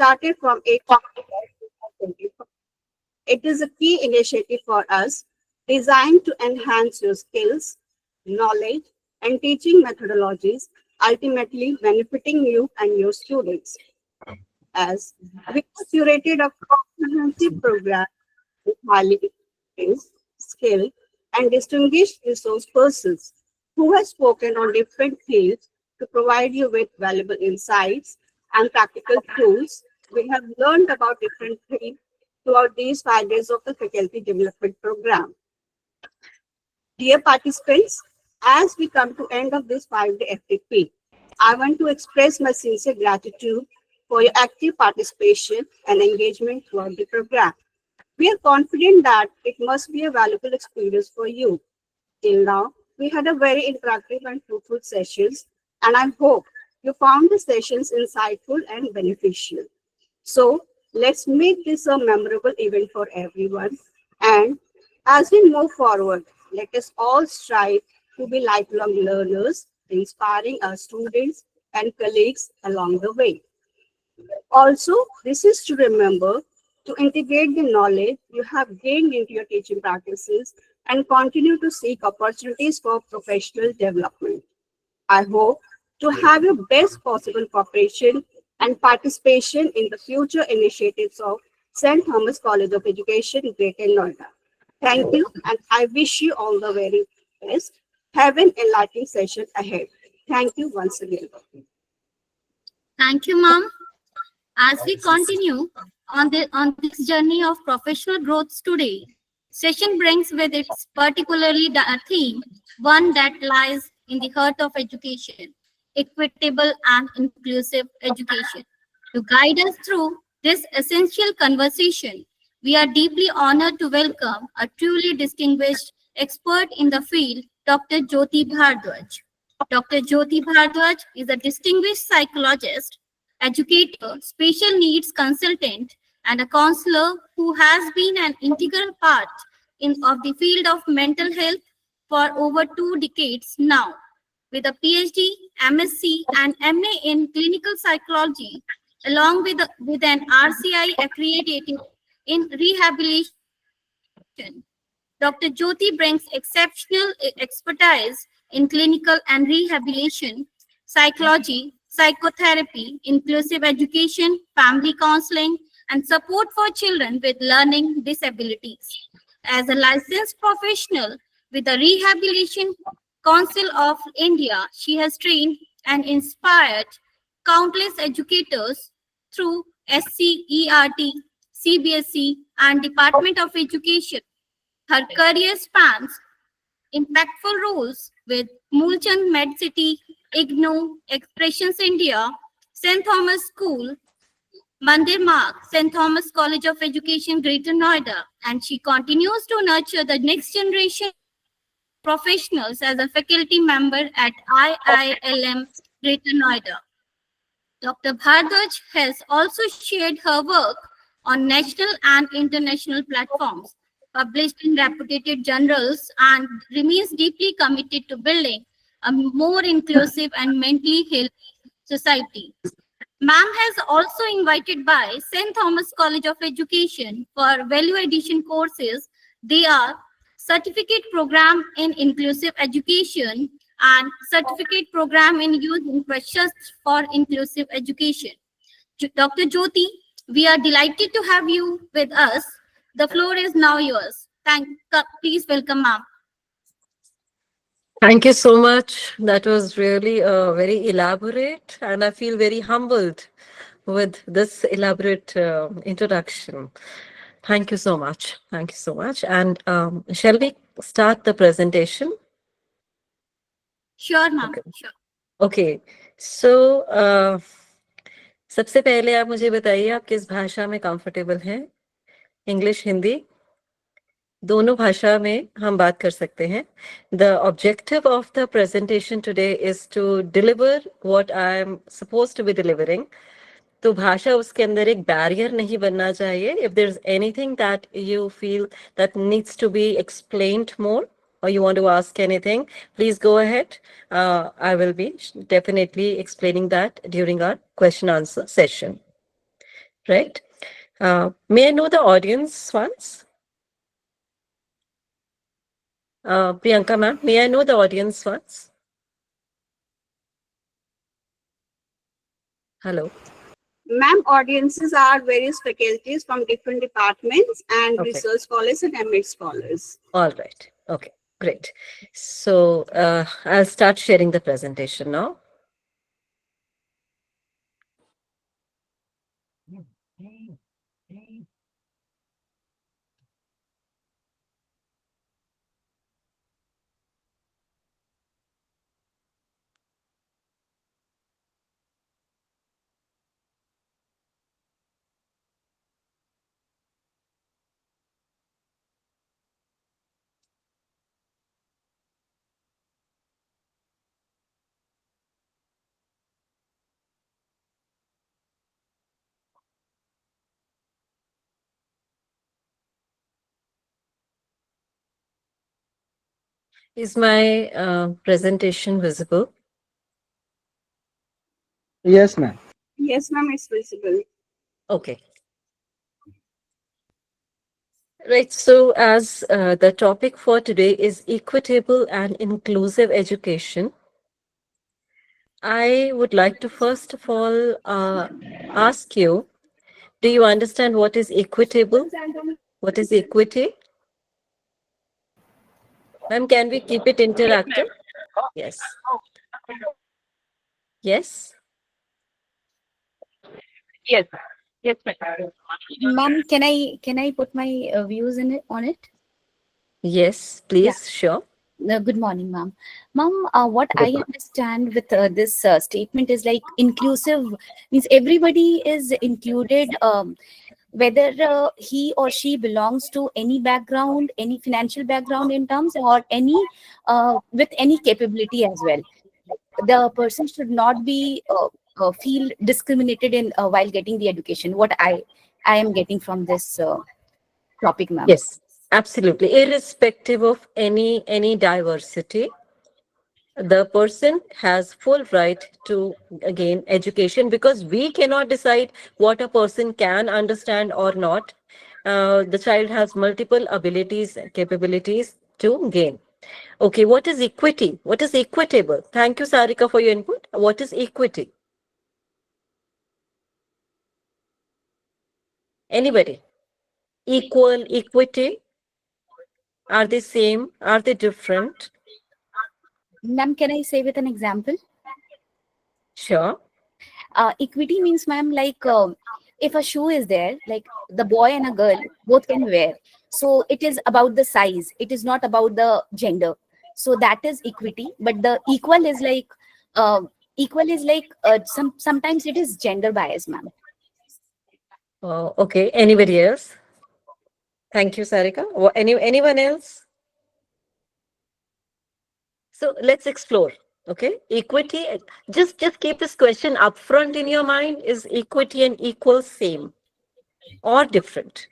started from 8th of July 2024. It is a key initiative for us designed to enhance your skills, knowledge, and teaching methodologies, ultimately benefiting you and your students. As we have curated a comprehensive program with highly experienced, skilled, and distinguished resource persons who have spoken on different fields to provide you with valuable insights and practical tools. We have learned about different things throughout these 5 days of the faculty development program. Dear participants, as we come to end of this 5-day FTP, I want to express my sincere gratitude for your active participation and engagement throughout the program. We are confident that it must be a valuable experience for you. Till now, we had a very interactive and fruitful sessions, and I hope you found the sessions insightful and beneficial. So let's make this a memorable event for everyone. And as we move forward, let us all strive to be lifelong learners, inspiring our students and colleagues along the way. Also, this is to remember to integrate the knowledge you have gained into your teaching practices and continue to seek opportunities for professional development. I hope to have your best possible cooperation and participation in the future initiatives of St. Thomas College of Education, Greater Noida. Thank you, and I wish you all the very best. Have an enlightening session ahead. Thank you once again. Thank you, ma'am. As we continue on this journey of professional growth today, session brings with its particularly theme, one that lies in the heart of education, equitable and inclusive education. To guide us through this essential conversation, we are deeply honored to welcome a truly distinguished expert in the field, Dr. Jyoti Bhardwaj. Dr. Jyoti Bhardwaj is a distinguished psychologist, educator, special needs consultant, and a counselor who has been an integral part of the field of mental health for over 2 decades now. With a PhD, MSc, and MA in clinical psychology, along with an RCI accredited in rehabilitation, Dr. Jyoti brings exceptional expertise in clinical and rehabilitation, psychology, psychotherapy, inclusive education, family counseling, and support for children with learning disabilities. As a licensed professional with the Rehabilitation Council of India, she has trained and inspired countless educators through SCERT, CBSE, and Department of Education. Her career spans impactful roles with Moolchand MedCity, IGNOU, Expressions India, St. Thomas School, Mandir Mark, St. Thomas College of Education, Greater Noida, and she continues to nurture the next generation professionals as a faculty member at IILM, Greater Noida. Dr. Bhardwaj has also shared her work on national and international platforms, published in reputed journals, and remains deeply committed to building a more inclusive and mentally healthy society. Ma'am has also invited by St. Thomas College of Education for value addition courses. They are certificate program in inclusive education and certificate program in youth interests for inclusive education. Dr. Jyoti, we are delighted to have you with us. The floor is now yours. Please welcome ma'am. Thank you so much. That was really very elaborate, and I feel very humbled with this elaborate introduction. Thank you so much. Thank you so much. And shall we start the presentation? Sure, ma'am. Okay. Sure. Okay. So, सबसे पहले आप मुझे बताइए आप किस भाषा में comfortable हैं? इंग्लिश, हिंदी? दोनों भाषा में हम बात कर सकते हैं. The objective of the presentation today is to deliver what I am supposed to be delivering. तो भाषा उसके अंदर एक बैरियर नहीं बनना चाहिए. If there's anything that you feel that needs to be explained more or you want to ask anything, please go ahead. I will be definitely explaining that during our question answer session. right? May I know the audience once? Priyanka ma'am, may I know the audience once? Hello. Ma'am, audiences are various faculties from different departments and Okay. research scholars and eminent scholars. All right. Okay, great. So I'll start sharing the presentation now. Is my presentation visible? Yes, ma'am. Yes, ma'am, it's visible. Okay. Right. So as the topic for today is equitable and inclusive education, I would like to first of all ask you, do you understand what is equitable? What is equity? Ma'am, can we keep it interactive? Yes. Yes. Yes, yes, ma'am. Ma'am, can I put my views in it on it? Yes, please. Sure. Good morning, ma'am. Ma'am, what I understand with this statement is like inclusive means everybody is included, whether he or she belongs to any background, any financial background in terms, or any with any capability as well. The person should not be feel discriminated in while getting the education. What I am getting from this topic, ma'am. Yes, absolutely. Irrespective of any diversity, the person has full right to gain education because we cannot decide what a person can understand or not. The child has multiple abilities and capabilities to gain. Okay, what is equity? What is equitable? Thank you, Sarika, for your input. What is equity? Anybody? Equal, equity? Are they same? Are they different? Ma'am, can I say with an example? Sure. Equity means, ma'am, like if a shoe is there, like the boy and a girl both can wear. So it is about the size. It is not about the gender. So that is equity. But the uh, equal is like sometimes it is gender bias, ma'am. Okay. Anybody else? Thank you, Sarika. Anyone else? So let's explore. Okay. Equity. Just keep this question upfront in your mind. Is equity and equal same or different?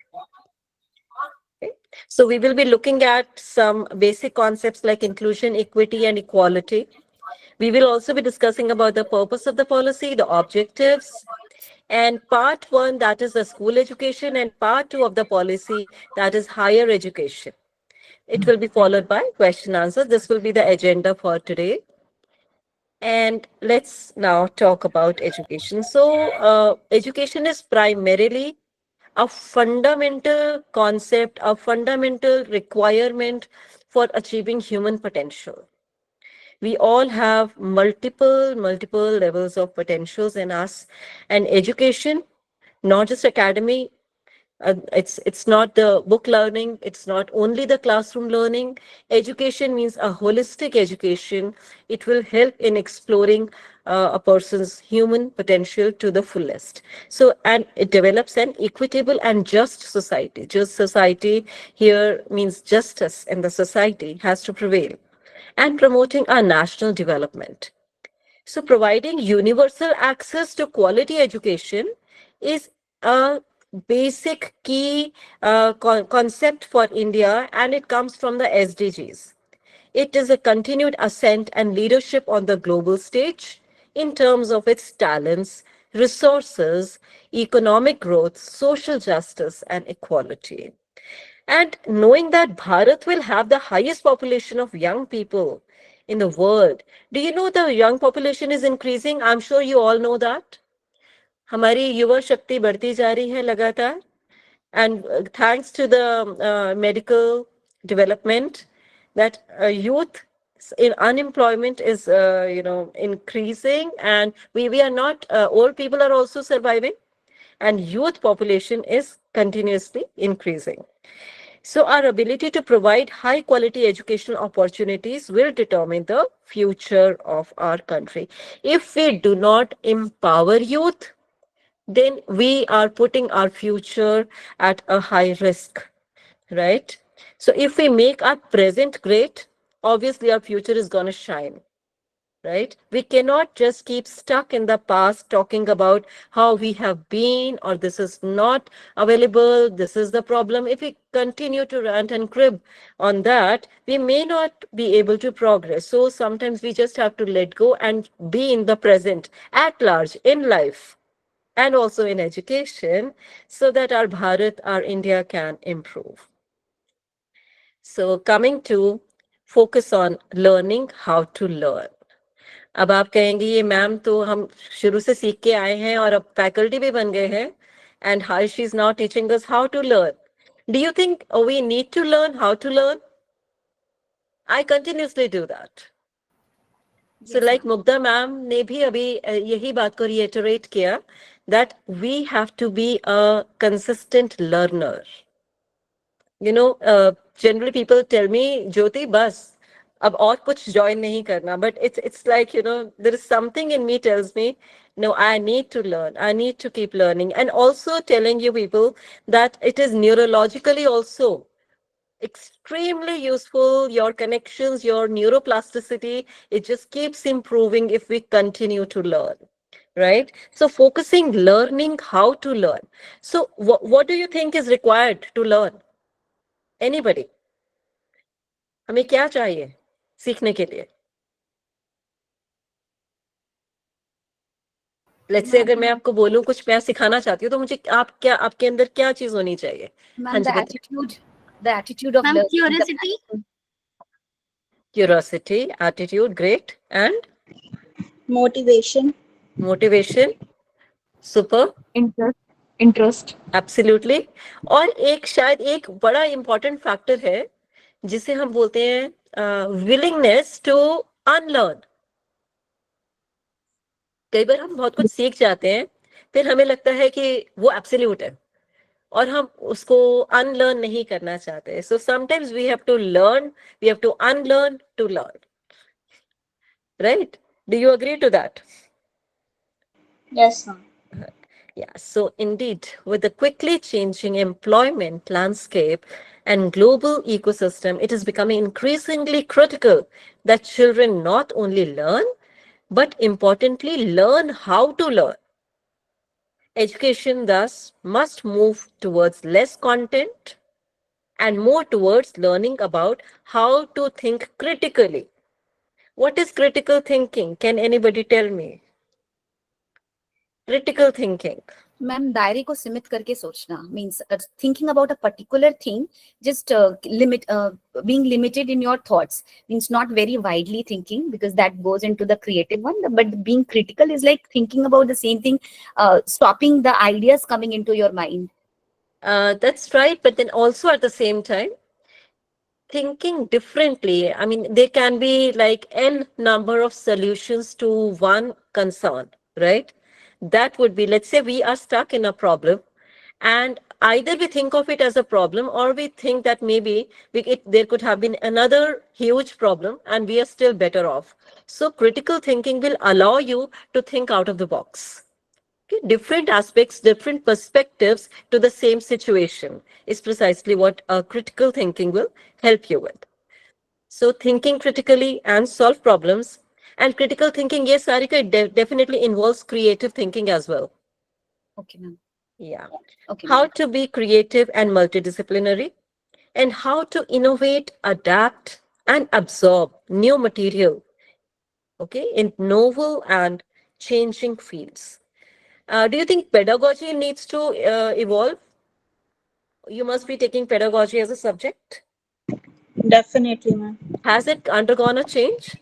Okay. So we will be looking at some basic concepts like inclusion, equity, and equality. We will also be discussing about the purpose of the policy, the objectives, and part one, that is the school education, and part two of the policy, that is higher education. It will be followed by question answer. This will be the agenda for today. And let's now talk about education. So education is primarily a fundamental concept, a fundamental requirement for achieving human potential. We all have multiple levels of potentials in us, and education, not just academy, it's not the book learning, it's not only the classroom learning. Education means a holistic education. It will help in exploring a person's human potential to the fullest. So, and it develops an equitable and just society. Just society here means justice in the society has to prevail, and promoting our national development. So, providing universal access to quality education is a basic key concept for India, and it comes from the SDGs. It is a continued ascent and leadership on the global stage in terms of its talents, resources, economic growth, social justice, and equality. And knowing that Bharat will have the highest population of young people in the world, do you know the young population is increasing? I'm sure you all know that. हमारी युवा शक्ति बढ़ती जा रही है लगातार. And thanks to the medical development, that youth in unemployment is increasing, and we are not old people are also surviving, and youth population is continuously increasing. So our ability to provide high quality educational opportunities will determine the future of our country. If we do not empower youth, then we are putting our future at a high risk, right? So if we make our present great, obviously our future is going to shine, right? We cannot just keep stuck in the past talking about how we have been, or this is not available, this is the problem. If we continue to rant and crib on that, we may not be able to progress. So sometimes we just have to let go and be in the present at large in life and also in education, so that our Bharat, our India can improve. So coming to focus on learning how to learn. अब आप कहेंगे ये ma'am तो हम शुरू से सीख के आए हैं और अब फैकल्टी भी बन गए हैं, and how she is now teaching us how to learn. Do you think we need to learn how to learn? I continuously do that. So like Mugdha ma'am ने भी अभी यही बात को reiterate किया, that we have to be a consistent learner. You know, generally people tell me, Jyoti, bas, अब और कुछ join नहीं करना. But it's like, you know, there is something in me tells me, no, I need to learn. I need to keep learning. And also telling you people that it is neurologically also extremely useful. Your connections, your neuroplasticity, it just keeps improving if we continue to learn, right? So focusing learning how to learn. So what do you think is required to learn? Anybody? हमें क्या चाहिए सीखने के लिए? Let's say अगर मैं आपको बोलूं कुछ मैं सिखाना चाहती हूँ, तो मुझे आपके अंदर क्या चीज होनी चाहिए? Ma'am, the attitude of Ma'am, learning, curiosity. Curiosity, attitude, great. And Motivation. motivation, super. Interest. Absolutely. और एक शायद एक बड़ा important factor है जिसे हम बोलते हैं willingness to unlearn. कई बार हम बहुत कुछ सीख जाते हैं, फिर हमें लगता है कि वो एब्सोल्यूट है और हम उसको अनलर्न नहीं करना चाहते. So sometimes we have to learn, we have to unlearn to learn. Right? Do you agree to that? Yes, ma'am. Yeah, so indeed, with the quickly changing employment landscape and global ecosystem, it is becoming increasingly critical that children not only learn, but importantly, learn how to learn. Education thus must move towards less content and more towards learning about how to think critically. What is critical thinking? Can anybody tell me? Critical thinking. Ma'am दायरे को सीमित करके सोचना means thinking about a particular thing, just being limited in your thoughts, means not very widely thinking, because that goes into the creative one. But being critical is like thinking about the same thing, stopping the ideas coming into your mind. That's right, but then also at the same time, thinking differently. I mean, there can be like n number of solutions to one concern, right? That would be, let's say we are stuck in a problem, and either we think of it as a problem, or we think that maybe there could have been another huge problem and we are still better off. So critical thinking will allow you to think out of the box. Okay? Different aspects, different perspectives to the same situation is precisely what critical thinking will help you with. So thinking critically and solve problems. And critical thinking, yes, Sarika, it definitely involves creative thinking as well. Okay, ma'am. Yeah. Okay. How to be creative and multidisciplinary, and how to innovate, adapt, and absorb new material, okay, in novel and changing fields. Do you think pedagogy needs to evolve? You must be taking pedagogy as a subject. Definitely, ma'am. Has it undergone a change?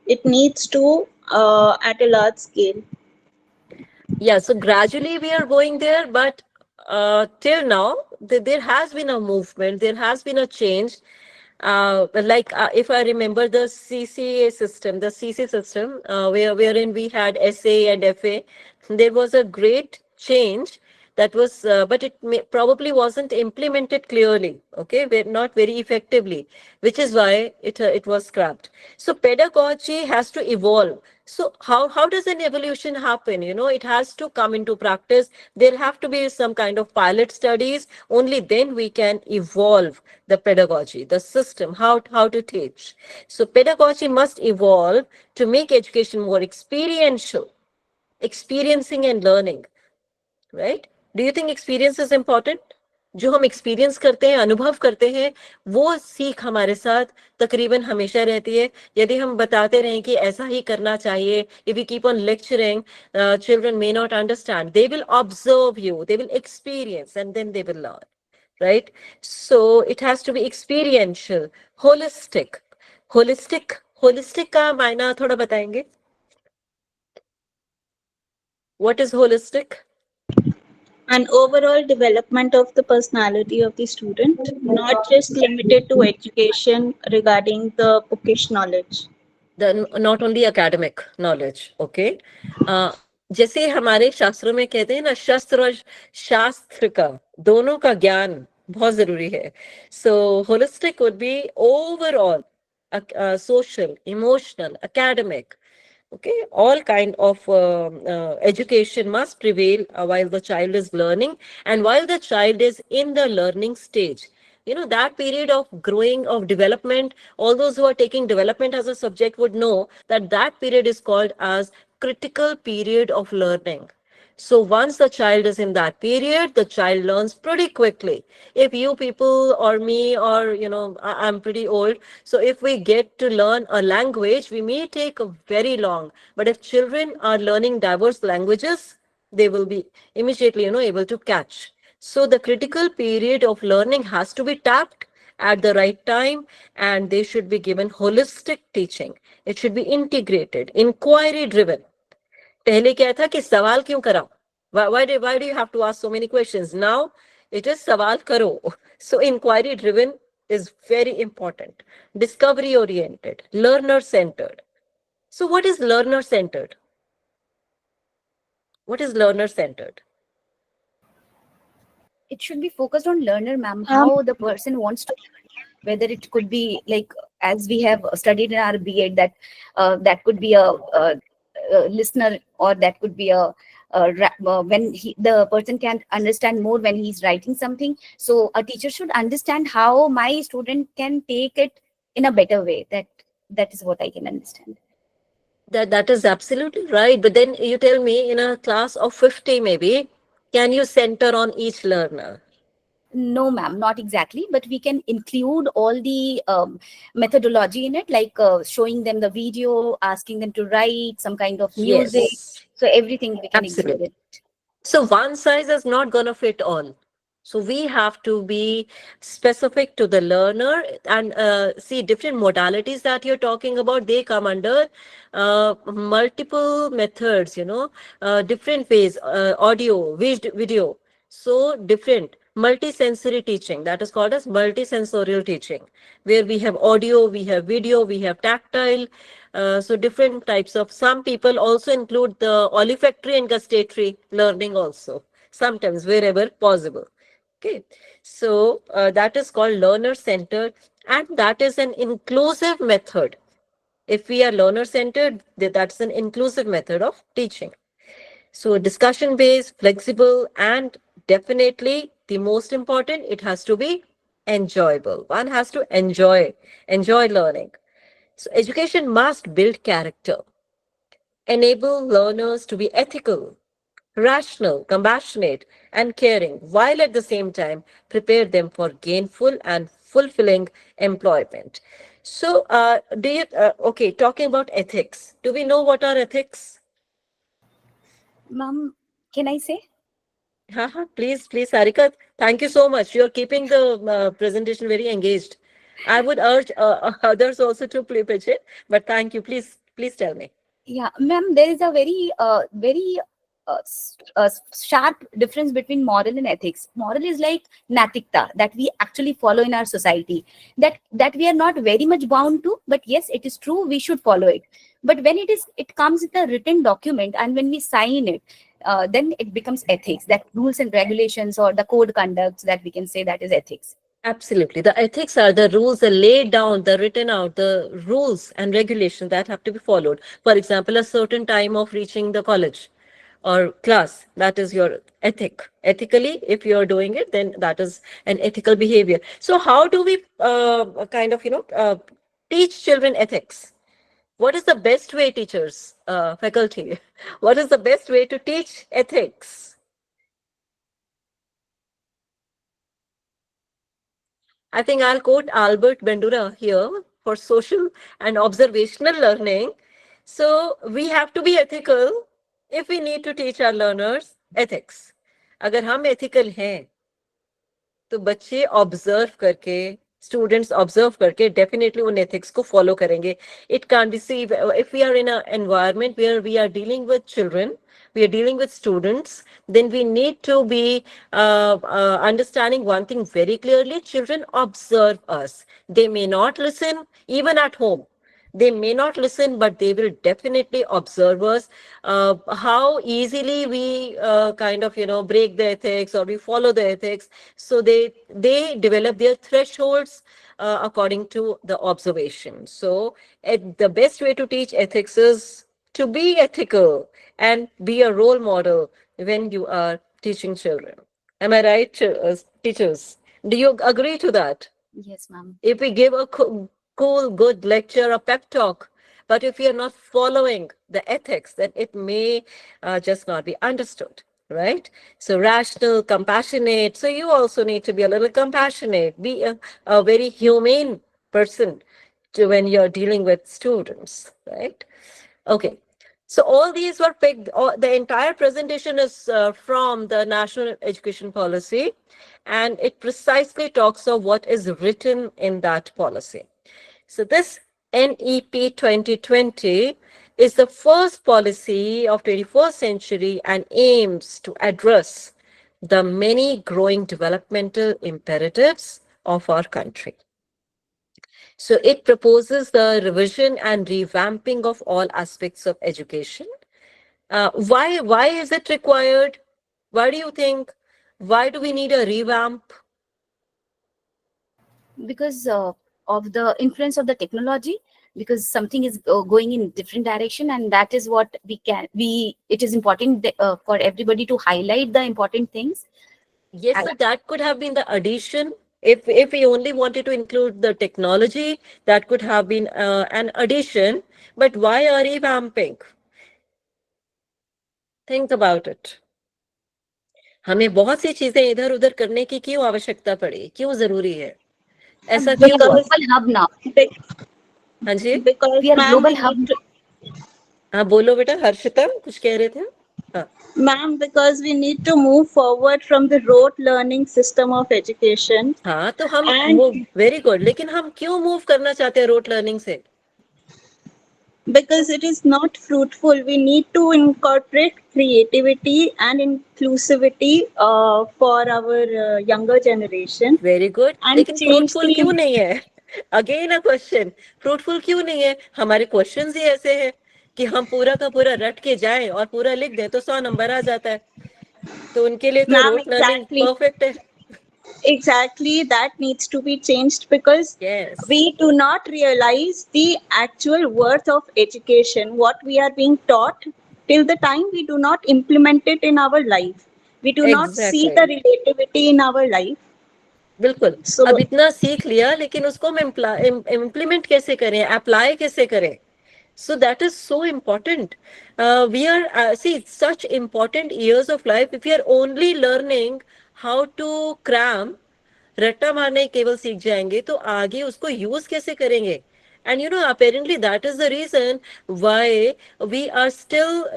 It needs to at a large scale. Yeah, so gradually we are going there, but till now, there has been a movement, there has been a change. If I remember the CCA system, the CC system, wherein we had SA and FA, there was a great change that was, but it probably wasn't implemented clearly, okay, not very effectively, which is why it was scrapped. So pedagogy has to evolve. So how does an evolution happen? You know, it has to come into practice. There have to be some kind of pilot studies. Only then we can evolve the pedagogy, the system, how to teach. So pedagogy must evolve to make education more experiential, experiencing and learning, right? Do you think experience is important? जो हम experience करते हैं, अनुभव करते हैं, वो सीख हमारे साथ तकरीबन हमेशा रहती है. यदि हम बताते रहें कि ऐसा ही करना चाहिए, if we keep on lecturing, children may not understand. They will observe you, they will experience, and then they will learn, right? So it has to be experiential, holistic. Holistic का मायना थोड़ा बताएंगे? What is holistic? An overall development of the personality of the student, not just limited to education regarding the bookish knowledge. Not only academic knowledge, okay? जैसे हमारे शास्त्रों में कहते हैं ना, शस्त्र और शास्त्र का दोनों का ज्ञान बहुत जरूरी है. So holistic would be overall, social, emotional, academic. Okay, all kind of education must prevail while the child is learning and while the child is in the learning stage. You know, that period of growing, of development, all those who are taking development as a subject would know that that period is called as critical period of learning. So once the child is in that period, the child learns pretty quickly. If you people or me or, you know, I'm pretty old, so if we get to learn a language, we may take a very long. But if children are learning diverse languages, they will be immediately, you know, able to catch. So the critical period of learning has to be tapped at the right time, and they should be given holistic teaching. It should be integrated, inquiry driven. पहले क्या था कि सवाल क्यों कराओ? Why do you have to ask so many questions? Now it is सवाल करो. So inquiry driven is very important. Discovery oriented, learner centered. So what is learner centered? What is learner centered? It should be focused on learner, ma'am, how the person wants to learn. Whether it could be like, as we have studied in our B.Ed, that that could be a listener, or that could be when the person can understand more when he's writing something. So a teacher should understand how my student can take it in a better way. That is what I can understand. That is absolutely right. But then you tell me, in a class of 50 maybe, can you center on each learner? No, ma'am, not exactly, but we can include all the methodology in it, like showing them the video, asking them to write some kind of music. Yes, So everything we can include absolutely. it. So one size is not going to fit all. So we have to be specific to the learner, and see, different modalities that you're talking about, they come under multiple methods, you know, different ways, audio, video. So different multisensory teaching, that is called as multisensorial teaching, where we have audio, we have video, we have tactile. So different types of, some people also include the olfactory and gustatory learning also, sometimes wherever possible. Okay, so that is called learner centered, and that is an inclusive method. If we are learner centered, that's an inclusive method of teaching. So discussion based, flexible, and definitely the most important, it has to be enjoyable. One has to enjoy learning. So education must build character, enable learners to be ethical, rational, compassionate, and caring, while at the same time prepare them for gainful and fulfilling employment. So, okay, talking about ethics, do we know what are ethics? Ma'am, can I say? Please, Sarika. Thank you so much. You're keeping the presentation very engaged. I would urge others also to play pitch it, but thank you. Please tell me. Yeah, ma'am, there is a very sharp difference between moral and ethics. Moral is like natikta that we actually follow in our society, that we are not very much bound to, but yes, it is true we should follow it. But when it comes in a written document and when we sign it, then it becomes ethics. That rules and regulations or the code conducts that we can say that is ethics. Absolutely. The ethics are the rules, the laid down, the written out, the rules and regulations that have to be followed. For example, a certain time of reaching the college or class, that is your ethic. Ethically, if you're doing it, then that is an ethical behavior. So how do we teach children ethics? What is the best way, teachers, faculty? What is the best way to teach ethics? I think I'll quote Albert Bandura here for social and observational learning. So we have to be ethical if we need to teach our learners ethics. अगर हम ethical हैं, तो बच्चे observe करके, students observe करके definitely उन ethics को follow करेंगे. It can't be, see, if we are in an environment where we are dealing with children, we are dealing with students, then we need to be understanding one thing very clearly. Children observe us. They may not listen even at home. They may not listen, but they will definitely observe us. How easily we break the ethics or we follow the ethics. So they develop their thresholds according to the observation. So the best way to teach ethics is to be ethical and be a role model when you are teaching children. Am I right, teachers? Do you agree to that? Yes, ma'am. If we give a cool, good lecture, a pep talk, but if we are not following the ethics, then it may just not be understood, right? So rational, compassionate. So you also need to be a little compassionate, be a very humane person when you're dealing with students, right? Okay. So all these were picked, the entire presentation is from the National Education Policy, and it precisely talks of what is written in that policy. So this NEP 2020 is the first policy of 21st century and aims to address the many growing developmental imperatives of our country. So it proposes the revision and revamping of all aspects of education. Why is it required? Why do you think? Why do we need a revamp? Because of the influence of the technology, because something is going in different direction, and that is what it is important for everybody to highlight the important things. Yes, but that could have been the addition. If we only wanted to include the technology, that could have been an addition. But why a revamping? Think about it. हमें बहुत सी चीजें इधर उधर करने की क्यों आवश्यकता पड़ी, क्यों जरूरी है, ऐसा क्यों हुआ? Global hub now. हाँ जी, Because We are ma'am, global we hub. need to, हाँ बोलो बेटा, हर्षिता कुछ कह रहे थे? हाँ ma'am, because we need to move forward from the rote learning system of education. हाँ, तो हम And वेरी गुड, लेकिन हम क्यों मूव करना चाहते हैं रोट लर्निंग से? because it is not fruitful, we need to incorporate creativity and inclusivity for our younger generation. Very good, And लेकिन change फ्रूटफुल the क्यों नहीं है? अगेन अ क्वेश्चन, फ्रूटफुल क्यों नहीं है? हमारे क्वेश्चंस ही ऐसे हैं कि हम पूरा का पूरा रट के जाएं और पूरा लिख दें तो 100 नंबर आ जाता है. तो उनके लिए तो Ma'am, रोट लर्निंग परफेक्ट है. exactly, that needs to be changed because Yes. we do not realize the actual worth of education, what we are being taught till the time we do not implement it in our life. We do not see the relativity in our life. बिल्कुल. So अब इतना सीख लिया, लेकिन उसको हम implement कैसे करें, अप्लाई कैसे करें? So that is so important. We are see such important years of life. If we are only learning how to cram, रट्टा मारने केवल सीख जाएंगे तो आगे उसको यूज कैसे करेंगे? And apparently that is the reason why we are still,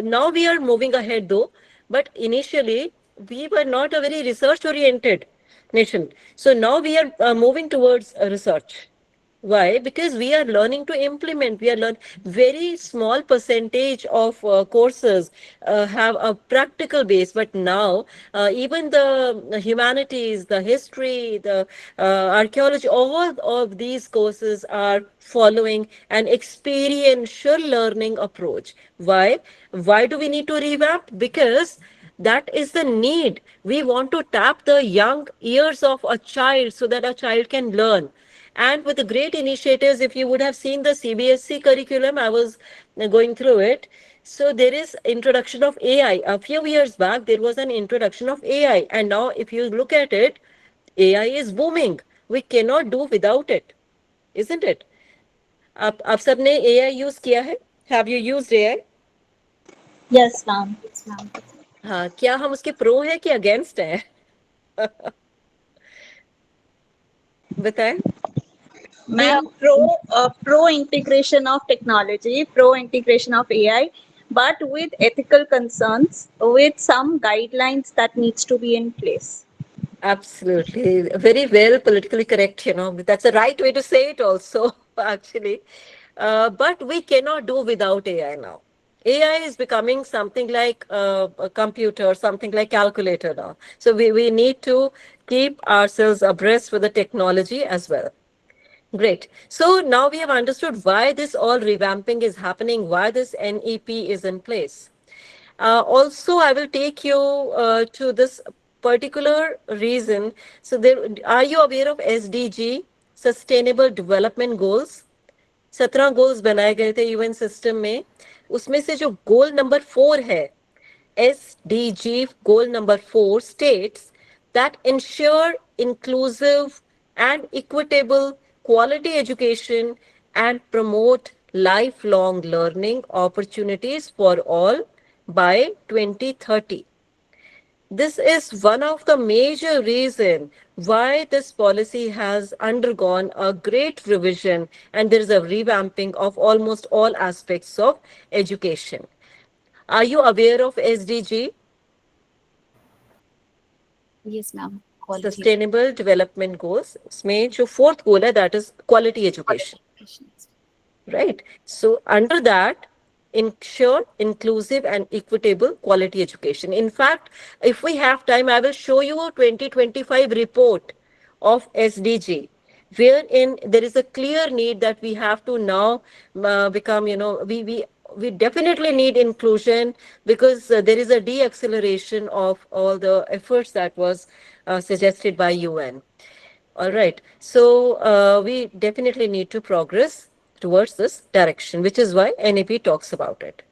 now we are moving ahead though, but initially we were not a very research oriented nation. So now we are moving towards research. Why? Because we are learning to implement. We are learn very small percentage of courses have a practical base, but now even the humanities, the history, the archaeology, all of these courses are following an experiential learning approach. Why? Why do we need to revamp? Because that is the need. We want to tap the young ears of a child so that a child can learn. And with the great initiatives, if you would have seen the CBSE curriculum, I was going through it. So there is introduction of AI. A few years back, there was an introduction of AI. And now if you look at it, AI is booming. We cannot do without it, isn't it? आप सबने AI use किया है? Have you used AI? Yes, ma'am. हाँ, क्या हम उसके pro है कि अगेंस्ट है? बताएं. Ma'am, pro integration of technology, pro integration of AI, but with ethical concerns, with some guidelines that needs to be in place. Absolutely. Very well politically correct, That's the right way to say it also, actually. But we cannot do without AI now. AI is becoming something like a computer, something like calculator now. So we need to keep ourselves abreast with the technology as well. Great. So now we have understood why this all revamping is happening, why this NEP is in place. Also, I will take you to this particular reason. So, are you aware of SDG, Sustainable Development Goals? 17 goals बनाए गए थे UN system में. उसमें से जो goal number 4 है, SDG goal number 4 states that ensure inclusive and equitable quality education and promote lifelong learning opportunities for all by 2030. This is one of the major reasons why this policy has undergone a great revision, and there is a revamping of almost all aspects of education. Are you aware of SDG? Yes, ma'am. Quality Sustainable Development Goals. इसमें जो fourth goal है, that is quality education. education. Right. So under that, ensure inclusive and equitable quality education. In fact, if we have time, I will show you a 2025 report of SDG, wherein there is a clear need that we have to now become, we definitely need inclusion, because there is a de-acceleration of all the efforts that was suggested by UN. All right. So we definitely need to progress towards this direction, which is why NEP talks about it.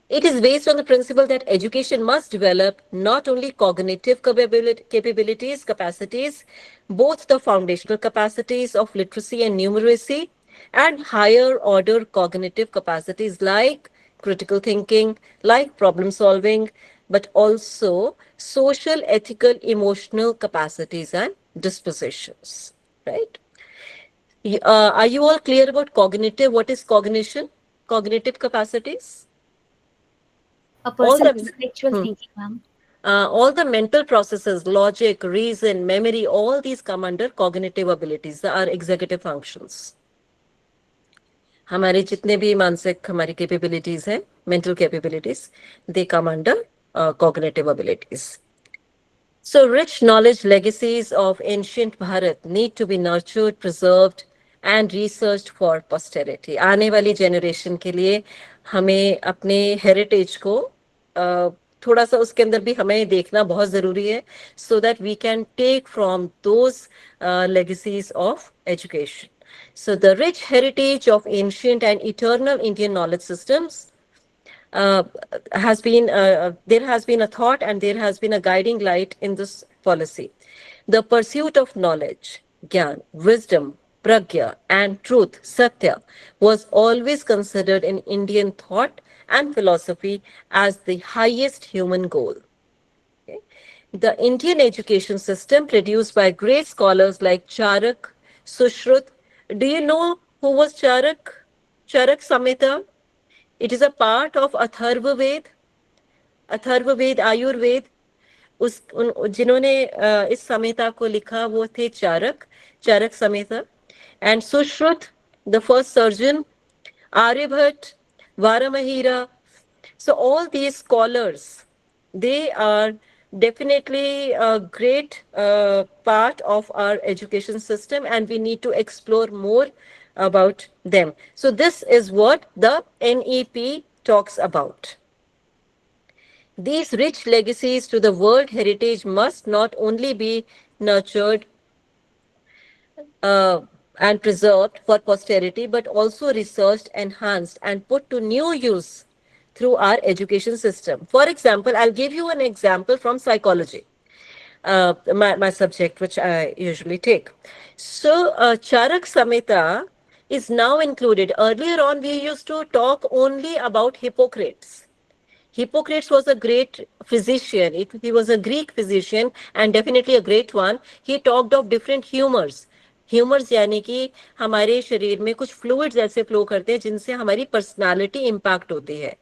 It is based on the principle that education must develop not only cognitive capabilities, capacities, both the foundational capacities of literacy and numeracy, and higher order cognitive capacities like critical thinking, like problem solving, but also social, ethical, emotional capacities and dispositions, right? Are you all clear about cognitive? What is cognition? Cognitive capacities? A All person's the- intellectual Hmm. thinking, ma'am. All the mental processes, logic, reason, memory, all these come under cognitive abilities, they are executive functions. हमारे जितने भी मानसिक हमारी capabilities हैं, mental capabilities, they come under cognitive abilities. So rich knowledge legacies of ancient Bharat need to be nurtured, preserved and researched for posterity. आने वाली generation के लिए हमें अपने heritage को थोड़ा सा उसके अंदर भी हमें देखना बहुत जरूरी है, so that we can take from those legacies of education. So the rich heritage of ancient and eternal Indian knowledge systems there has been a thought and there has been a guiding light in this policy. The pursuit of knowledge, gyan, wisdom, pragya, and truth, satya, was always considered in Indian thought and philosophy as the highest human goal. Okay. The Indian education system, produced by great scholars like Charak, Sushrut, do you know who was Charak? Charak Samhita. It is a part of Atharva Ved, Ayurved. जिन्होंने इस संहिता को लिखा वो थे चारक संहिता. And Sushruत, the first surgeon, Aryabhat, Varamahira. So all these scholars, they are definitely a great part of our education system, and we need to explore more about them. So this is what the NEP talks about. These rich legacies to the World Heritage must not only be nurtured and preserved for posterity, but also researched, enhanced, and put to new use through our education system. For example, I'll give you an example from psychology, my subject, which I usually take. So, Charak Samhita is now included. Earlier on, we used to talk only about Hippocrates. Hippocrates was a great physician. He was a Greek physician and definitely a great one. He talked of different humors. Humours यानी कि हमारे शरीर में कुछ fluids ऐसे flow करते हैं जिनसे हमारी पर्सनालिटी इंपैक्ट होती है.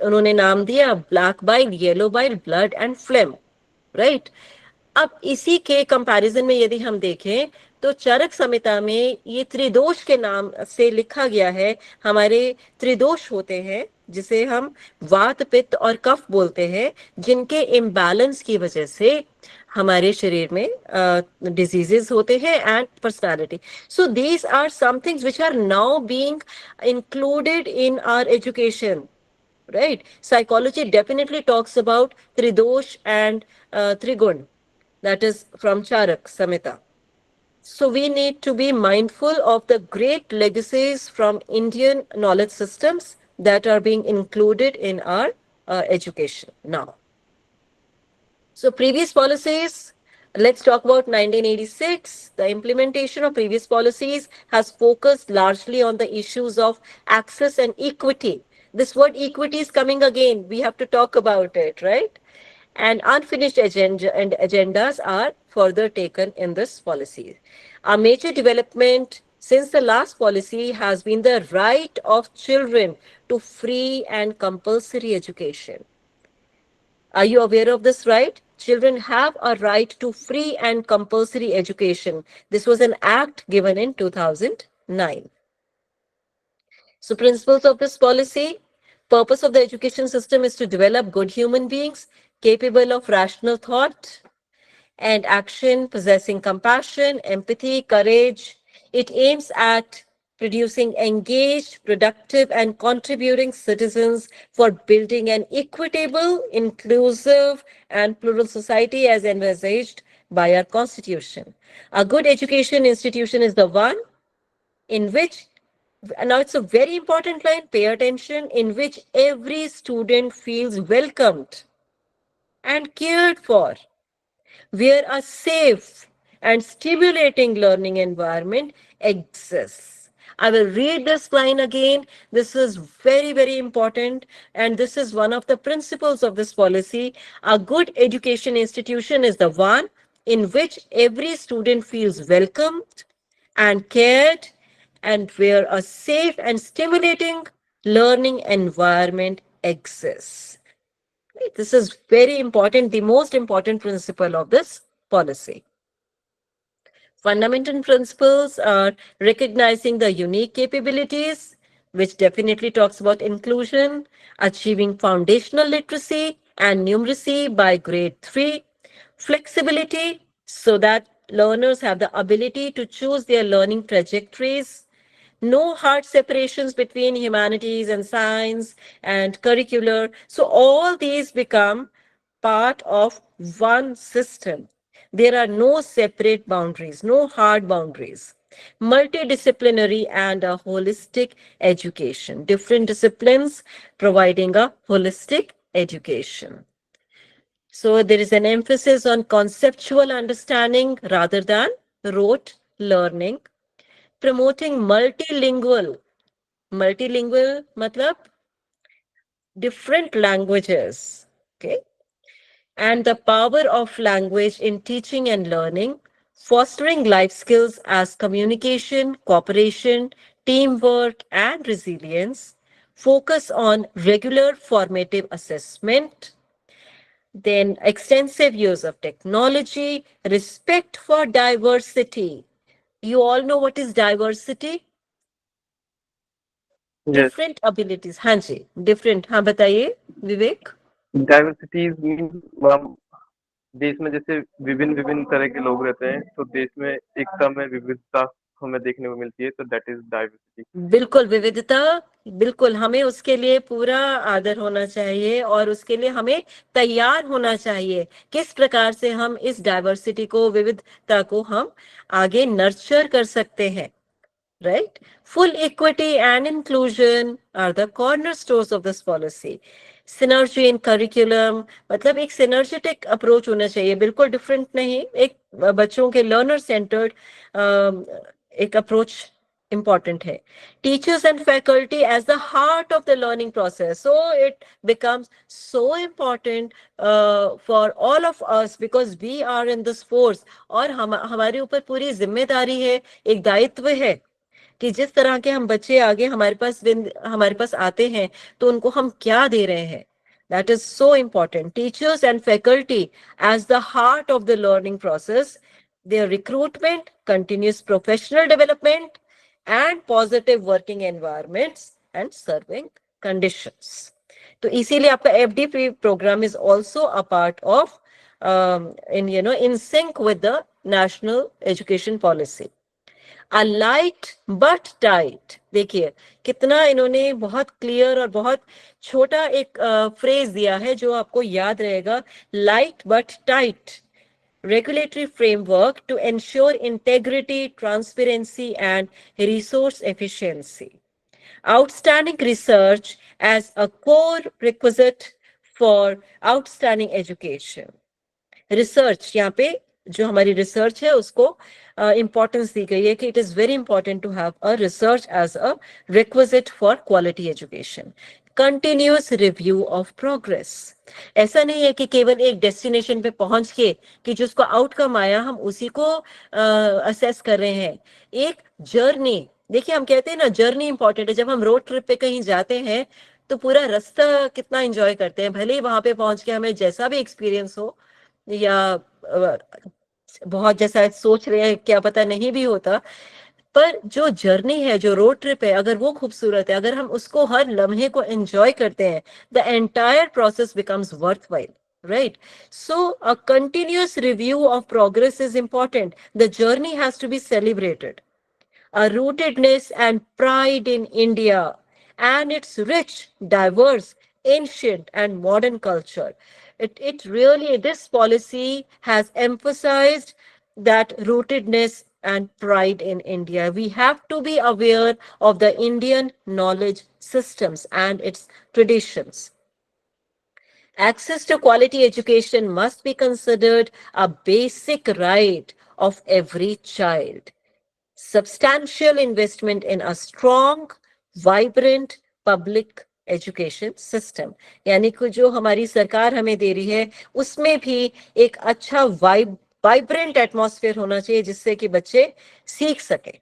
उन्होंने नाम दिया black bile, yellow bile, blood and flame, right. अब इसी के कंपैरिजन में यदि हम देखें तो चरक संहिता में ये त्रिदोष के नाम से लिखा गया है. हमारे त्रिदोष होते हैं जिसे हम वात, पित्त और कफ बोलते हैं, जिनके इम्बैलेंस की वजह से हमारे शरीर में डिजीजेस होते हैं and personality. So these are some things which are now being included in our education, right? Psychology definitely talks about Tridosh and Trigun, that is from Charak Samhita. So we need to be mindful of the great legacies from Indian knowledge systems that are being included in our education now. So previous policies, let's talk about 1986. The implementation of previous policies has focused largely on the issues of access and equity. This word equity is coming again. We have to talk about it, right? And unfinished agendas are further taken in this policy. A major development since the last policy has been the right of children to free and compulsory education. Are you aware of this right? Children have a right to free and compulsory education. This was an act given in 2009. So principles of this policy: purpose of the education system is to develop good human beings capable of rational thought and action, possessing compassion, empathy, courage. It aims at producing engaged, productive, and contributing citizens for building an equitable, inclusive, and plural society as envisaged by our Constitution. A good education institution is the one in which, now it's a very important line, pay attention, in which every student feels welcomed and cared for, where a safe and stimulating learning environment exists. I will read this line again. This is very, very important, and this is one of the principles of this policy. A good education institution is the one in which every student feels welcomed and cared, and where a safe and stimulating learning environment exists. This is very important, the most important principle of this policy. Fundamental principles are recognizing the unique capabilities, which definitely talks about inclusion, achieving foundational literacy and numeracy by grade 3, flexibility so that learners have the ability to choose their learning trajectories, no hard separations between humanities and science and curricular. So all these become part of one system. There are no separate boundaries, no hard boundaries. Multidisciplinary and a holistic education. Different disciplines providing a holistic education. So there is an emphasis on conceptual understanding rather than rote learning. Promoting multilingual matlab different languages, okay, and the power of language in teaching and learning, fostering life skills as communication, cooperation, teamwork, and resilience, focus on regular formative assessment, then extensive use of technology, respect for diversity. You all know what is diversity? Yes, Different abilities. हाँ जी, different. हाँ बताइए विवेक. Diversities mean देश में जैसे विभिन्न विभिन्न तरह के लोग रहते हैं, तो देश में एकता में विविधता हमें देखने को मिलती है, तो दैट इज डाइवर्सिटी। बिल्कुल विविधता, बिल्कुल हमें उसके लिए पूरा आदर होना चाहिए और उसके लिए हमें तैयार होना चाहिए किस प्रकार से हम इस डाइवर्सिटी को, विविधता को हम आगे नर्चर कर सकते हैं. Right? Full equity and inclusion are the cornerstones of this policy. Synergy in curriculum, मतलब एक synergetic approach होना चाहिए, बिल्कुल different नहीं, एक बच्चों के learner centered एक approach important है. Teachers and faculty as the heart of the learning process. So it becomes so important for all of us because we are in this force. और हमारे ऊपर पूरी जिम्मेदारी है, एक दायित्व है कि जिस तरह के हम बच्चे आगे हमारे पास आते हैं तो उनको हम क्या दे रहे हैं. That is so important. Teachers and faculty as the heart of the learning process, their recruitment, continuous professional development, and positive working environments and serving conditions. तो इसीलिए आपका FD program is also a part of in sync with the national education policy. A light but tight. देखिए कितना इन्होंने बहुत clear और बहुत छोटा एक फ्रेज दिया है जो आपको याद रहेगा. Light but tight regulatory framework to ensure integrity, transparency, and resource efficiency. Outstanding research as a core requisite for outstanding education. Research, यहाँ पे जो हमारी रिसर्च है उसको इंपॉर्टेंस दी गई है कि it is very important to have a research as a requisite for quality education. Continuous review of progress. ऐसा नहीं है कि केवल एक डेस्टिनेशन पे पहुंच के कि जिसको आउटकम आया हम उसी को असेस कर रहे हैं. एक जर्नी, देखिए हम कहते हैं ना जर्नी इंपॉर्टेंट है. जब हम रोड ट्रिप पे कहीं जाते हैं तो पूरा रास्ता कितना एंजॉय करते हैं, भले ही वहां पे पहुंच के हमें जैसा भी एक्सपीरियंस हो या बहुत जैसा सोच रहे हैं क्या पता नहीं भी होता, पर जो जर्नी है, जो रोड ट्रिप है, अगर वो खूबसूरत है, अगर हम उसको हर लम्हे को एंजॉय करते हैं, the entire process becomes worthwhile. Right? So a continuous review of progress is important. The journey has to be celebrated. A rootedness and pride in India and its rich, diverse, ancient, and modern culture. It really, this policy has emphasized that rootedness and pride in India. We have to be aware of the Indian knowledge systems and its traditions. Access to quality education must be considered a basic right of every child. Substantial investment in a strong, vibrant public education system. यानी कि जो हमारी सरकार हमें दे रही है उसमें भी एक अच्छा वाइब्रेंट एटमॉस्फेयर होना चाहिए जिससे कि बच्चे सीख सके.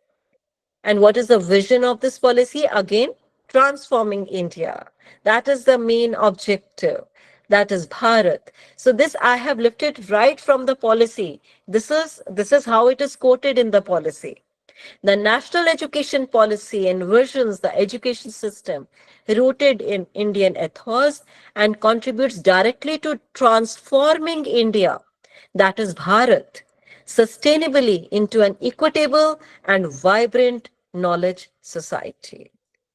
And what is the vision of this policy? Again, transforming India. That is the main objective. That is Bharat. So this I have lifted right from the policy. This is how it is quoted in the policy. The national education policy envisions the education system rooted in Indian ethos and contributes directly to transforming India, that is Bharat, sustainably into an equitable and vibrant knowledge society.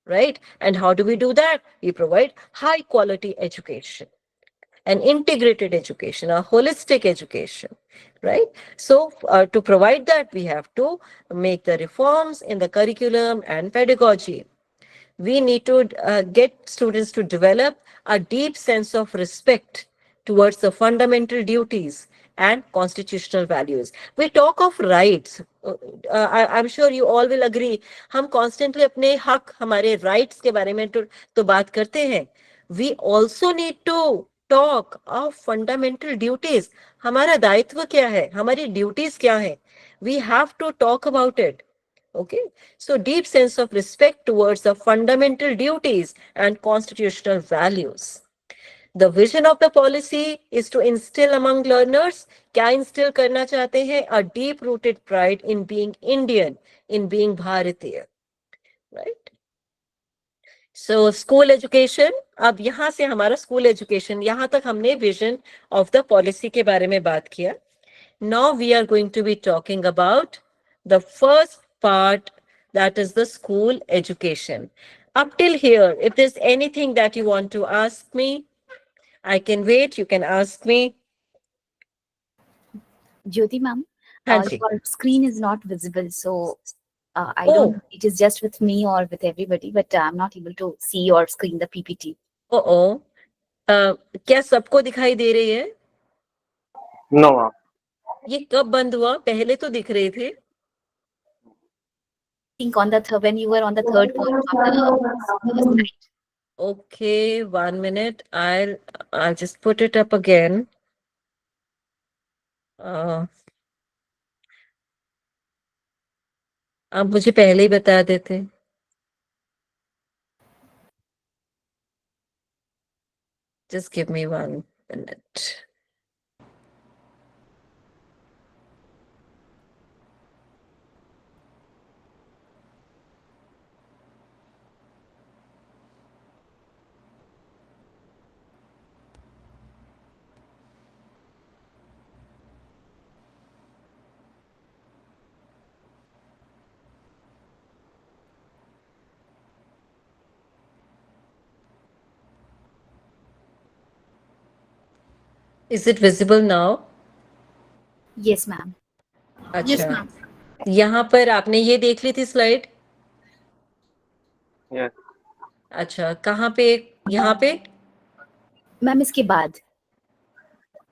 Right? And how do we do that? We provide high quality education, an integrated education, a holistic education, right? So to provide that, we have to make the reforms in the curriculum and pedagogy. We need to get students to develop a deep sense of respect towards the fundamental duties and constitutional values. We talk of rights. I'm sure you all will agree. हम constantly अपने हक, हमारे rights के बारे में तो बात करते हैं. We also need to talk of fundamental duties. हमारा दायित्व क्या है, हमारी ड्यूटीज क्या है. We have to talk about it. Okay, so deep sense of respect towards the fundamental duties and constitutional values. The vision of the policy is to instill among learners, क्या instill करना चाहते हैं? A deep rooted pride in being Indian, in being भारतीय, right? So school education, अब यहाँ से हमारा school education, यहाँ तक हमने vision of the policy के बारे में बात किया. Now we are going to be talking about the first part, that is the school education. Up till here, if there's anything that you want to ask me, I can wait, you can ask me. Jyoti ma'am, हाँ जी. your screen is not visible, so I Oh. don't. It is just with me or with everybody, but I'm not able to see your screen, the PPT. Oh. क्या सबको दिखाई दे रही है? No ma'am. ये कब बंद हुआ? पहले तो दिख रहे थे. I think on the when you were on the third point of the slide. Okay, 1 minute. I'll just put it up again. आप मुझे पहले ही बता देते. Just give me 1 minute. Is it visible now? Yes, ma'am. Yes, अच्छा. ma'am. यहाँ पर आपने ये देख ली थी स्लाइड? यस. अच्छा, कहाँ पे? यहाँ पे? Ma'am, इसके बाद.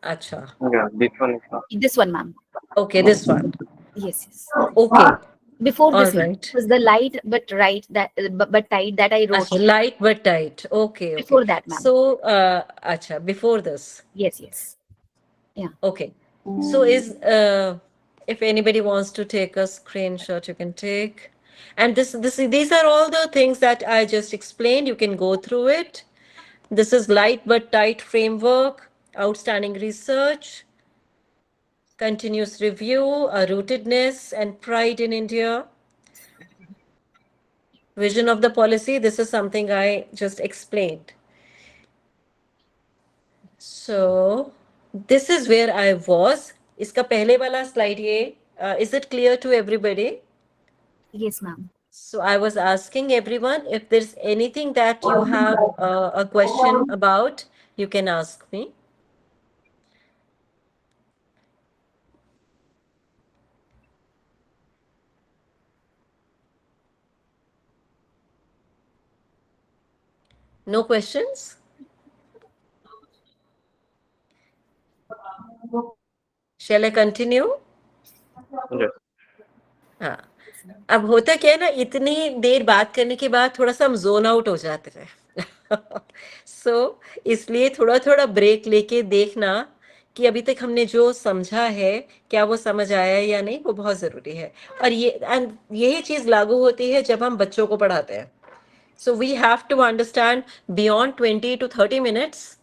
अच्छा. या this one is. This one, ma'am. Okay, this one. Yes, yes. Okay. Before this All one right. was the light but right that but tight that I wrote. अच्छा, light but tight. Okay. Before that, ma'am. So, अच्छा, before this. Yes, yes. Okay. So if anybody wants to take a screenshot, you can take. And these are all the things that I just explained. You can go through it. This is light but tight framework, outstanding research, continuous review, rootedness and pride in India. Vision of the policy, this is something I just explained. So this is where I was. इसका पहले वाला slide ये, is it clear to everybody? Yes, ma'am. So I was asking everyone if there's anything that you have a question about, you can ask me. No questions? Shall I continue? Yes. हाँ. अब होता क्या है ना, इतनी देर बात करने के बाद थोड़ा सा हम जोन आउट हो जाते हैं. सो इसलिए थोड़ा थोड़ा ब्रेक लेके देखना कि अभी तक हमने जो समझा है क्या वो समझ आया है या नहीं, वो बहुत जरूरी है. और यही चीज लागू होती है जब हम बच्चों को पढ़ाते हैं. So we have to understand beyond 20 to 30 minutes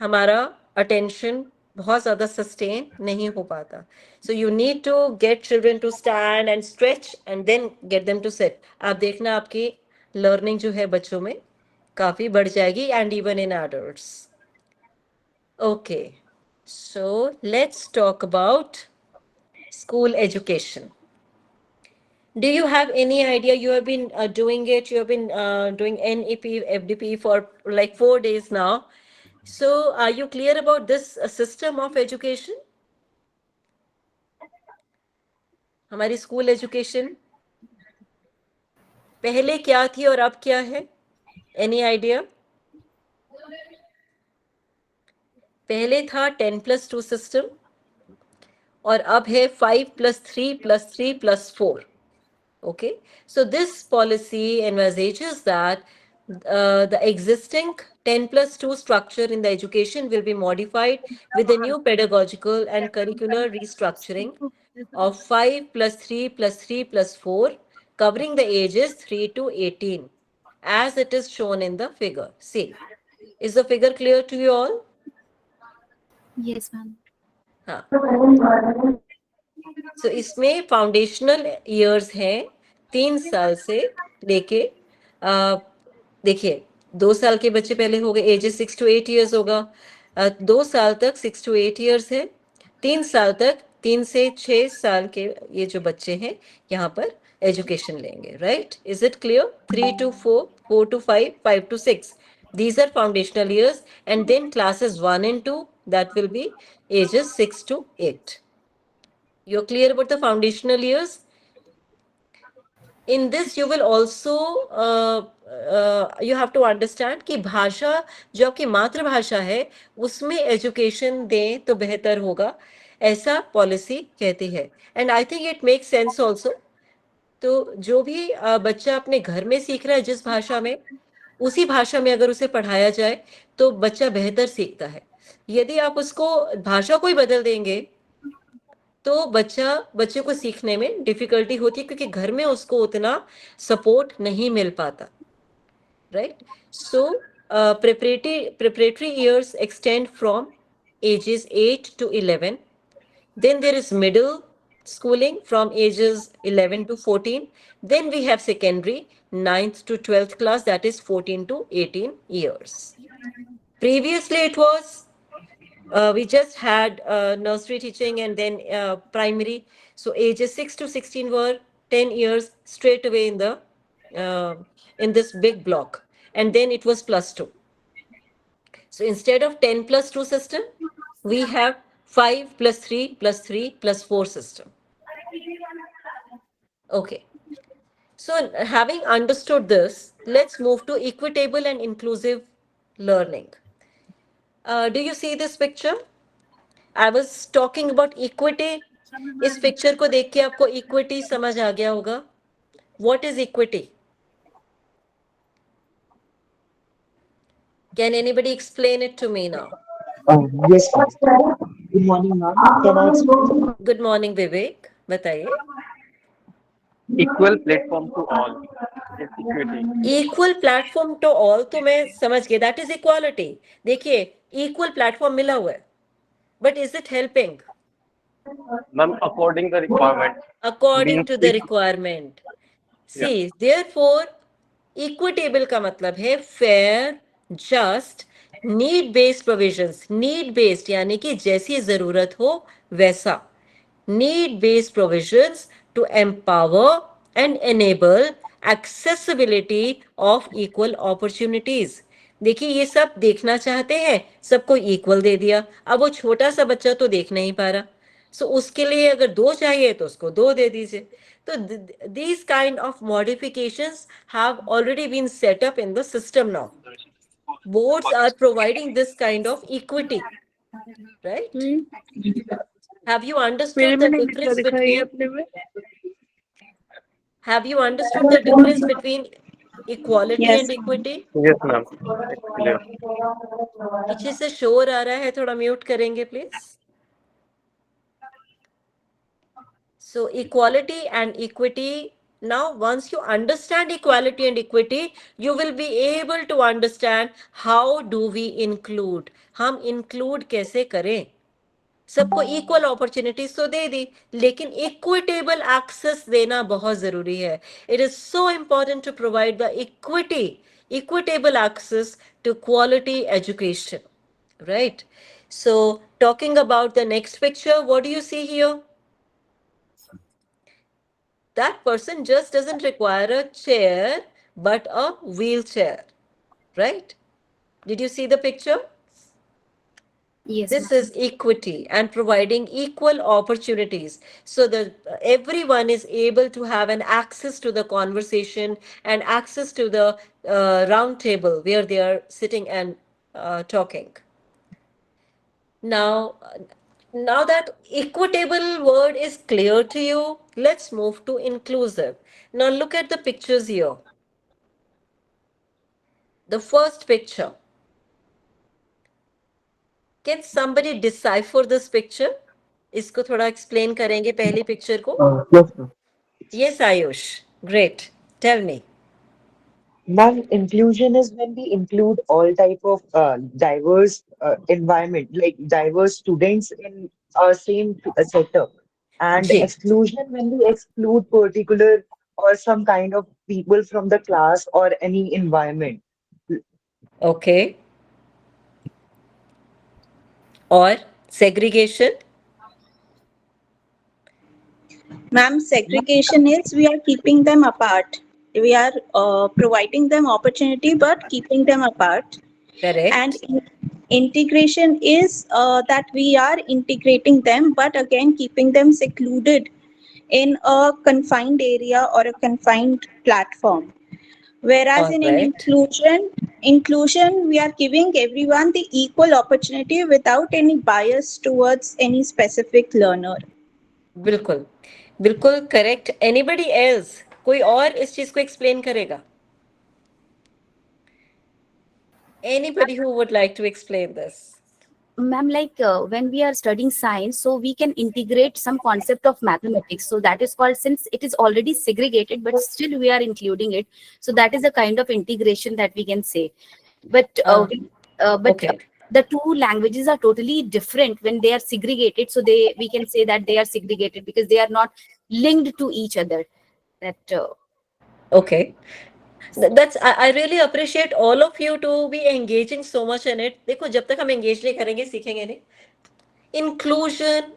हमारा अटेंशन बहुत ज्यादा सस्टेन नहीं हो पाता. So you need to get children to stand and stretch and then get them to sit. आप देखना आपकी learning जो है बच्चों में काफी बढ़ जाएगी, and even in adults. Okay, so let's talk about school education. Do you have any idea? You have been doing it. You have been doing NEP, FDP for like 4 days now. So are you clear about this system of education? हमारी school education पहले क्या थी और अब क्या है? Any idea? पहले था 10+2 सिस्टम और अब है 5+3+3+4. Okay, so this policy envisages that the existing 10+2 structure in the education will be modified with a new pedagogical and curricular restructuring of 5 plus 3 plus 3 plus 4, covering the ages 3 to 18, as it is shown in the figure. See, is the figure clear to you all? Yes, ma'am. हाँ. So इसमें foundational years हैं 3 साल से लेके देखिए 2 साल के बच्चे पहले हो गए, एजेस 6 to 8 years होगा, 2 साल तक 6 to 8 years है, 3 साल तक 3 से 6 साल के ये जो बच्चे हैं यहाँ पर एजुकेशन लेंगे, right? Is it clear? 3 to 4, 4 to 5, 5 to 6. These are foundational years, and then classes 1 and 2, that will be ages 6 to 8. You're clear about the foundational years? In this, you will also you have to understand कि भाषा जो आपकी मातृभाषा है उसमें education दें तो बेहतर होगा, ऐसा पॉलिसी कहती है. And I think it make sense also. तो जो भी बच्चा अपने घर में सीख रहा है जिस भाषा में, उसी भाषा में अगर उसे पढ़ाया जाए तो बच्चा बेहतर सीखता है. यदि आप उसको भाषा को ही बदल देंगे तो बच्चे को सीखने में डिफिकल्टी होती है, क्योंकि घर में उसको उतना सपोर्ट नहीं मिल पाता, right? So preparatory years extend from ages 8 to 11. Then there is middle schooling from ages 11 to 14. Then we have secondary, 9th to 12th class, that is 14 to 18 years. Previously it was we just had nursery teaching and then primary. So ages 6 to 16 were 10 years straight away in this big block. And then it was plus 2. So instead of 10 plus 2 system, we have 5 plus 3 plus 3 plus 4 system. Okay. So having understood this, let's move to equitable and inclusive learning. Do you see this picture? I was talking about equity. इस picture को देख के आपको equity समझ आ गया होगा. What is equity? Can anybody explain it to me now? Yes, ma'am. Good morning, ma'am. Can I explain? Good morning, Vivek. बताइए. Equal platform to all is equity. Equal platform to all तो मैं समझ गया. That is equality. देखिए, equal platform मिला हुआ है. But is it helping? Ma'am, according the requirement. According to the Means requirement. See, therefore, equitable का मतलब है fair, just, need based provisions. Need based यानी कि जैसी जरूरत हो वैसा. Need based provisions to empower and enable accessibility of equal opportunities. देखिए ये सब देखना चाहते हैं, सबको इक्वल दे दिया. अब वो छोटा सा बच्चा तो देख नहीं पा रहा, सो उसके लिए अगर 2 चाहिए तो उसको 2 दे दीजिए. So these kind of modifications have already been set up in the system now. Boards are providing this kind of equity, right? Have you understood the difference between? Have you understood the difference between equality Yes. and equity? yes, ma'am. It's clear. पीछे से शोर आ रहा है, थोड़ा mute करेंगे please. So equality and equity. Now, once you understand equality and equity, you will be able to understand how do we include. हम include कैसे करें? सबको equal opportunities तो दे दी, लेकिन equitable access देना बहुत जरूरी है. It is so important to provide the equitable access to quality education, right? So, talking about the next picture, what do you see here? That person just doesn't require a chair, but a wheelchair, right? Did you see the picture? Yes, This ma'am. is equity and providing equal opportunities so that everyone is able to have an access to the conversation and access to the round table where they are sitting and talking. Now that equitable word is clear to you, let's move to inclusive. Now look at the pictures here. The first picture. Can somebody decipher this picture? इसको थोड़ा explain करेंगे पहली picture को? Yes, ma'am. Yes Ayush, great, tell me. Ma'am, inclusion is when we include all type of diverse environment, like diverse students in our same setup. And जी. exclusion when we exclude particular or some kind of people from the class or any environment. Okay. और segregation? Ma'am, segregation is we are keeping them apart. We are providing them opportunity, but keeping them apart. Correct. And integration is that we are integrating them, but again keeping them secluded in a confined area or a confined platform. Whereas in an Alright. inclusion, we are giving everyone the equal opportunity without any bias towards any specific learner. बिल्कुल, बिल्कुल correct. Anybody else? कोई और इस चीज को explain करेगा? Anybody who would like to explain this? Ma'am, like when we are studying science, so we can integrate some concept of mathematics. So that is called, since it is already segregated, but still we are including it. So that is a kind of integration that we can say. But Okay. the two languages are totally different when they are segregated. So we can say that they are segregated because they are not linked to each other. That Okay. That's I really appreciate all of you to be engaging so much in it. देखो जब तक हम engage नहीं करेंगे सीखेंगे नहीं. Inclusion,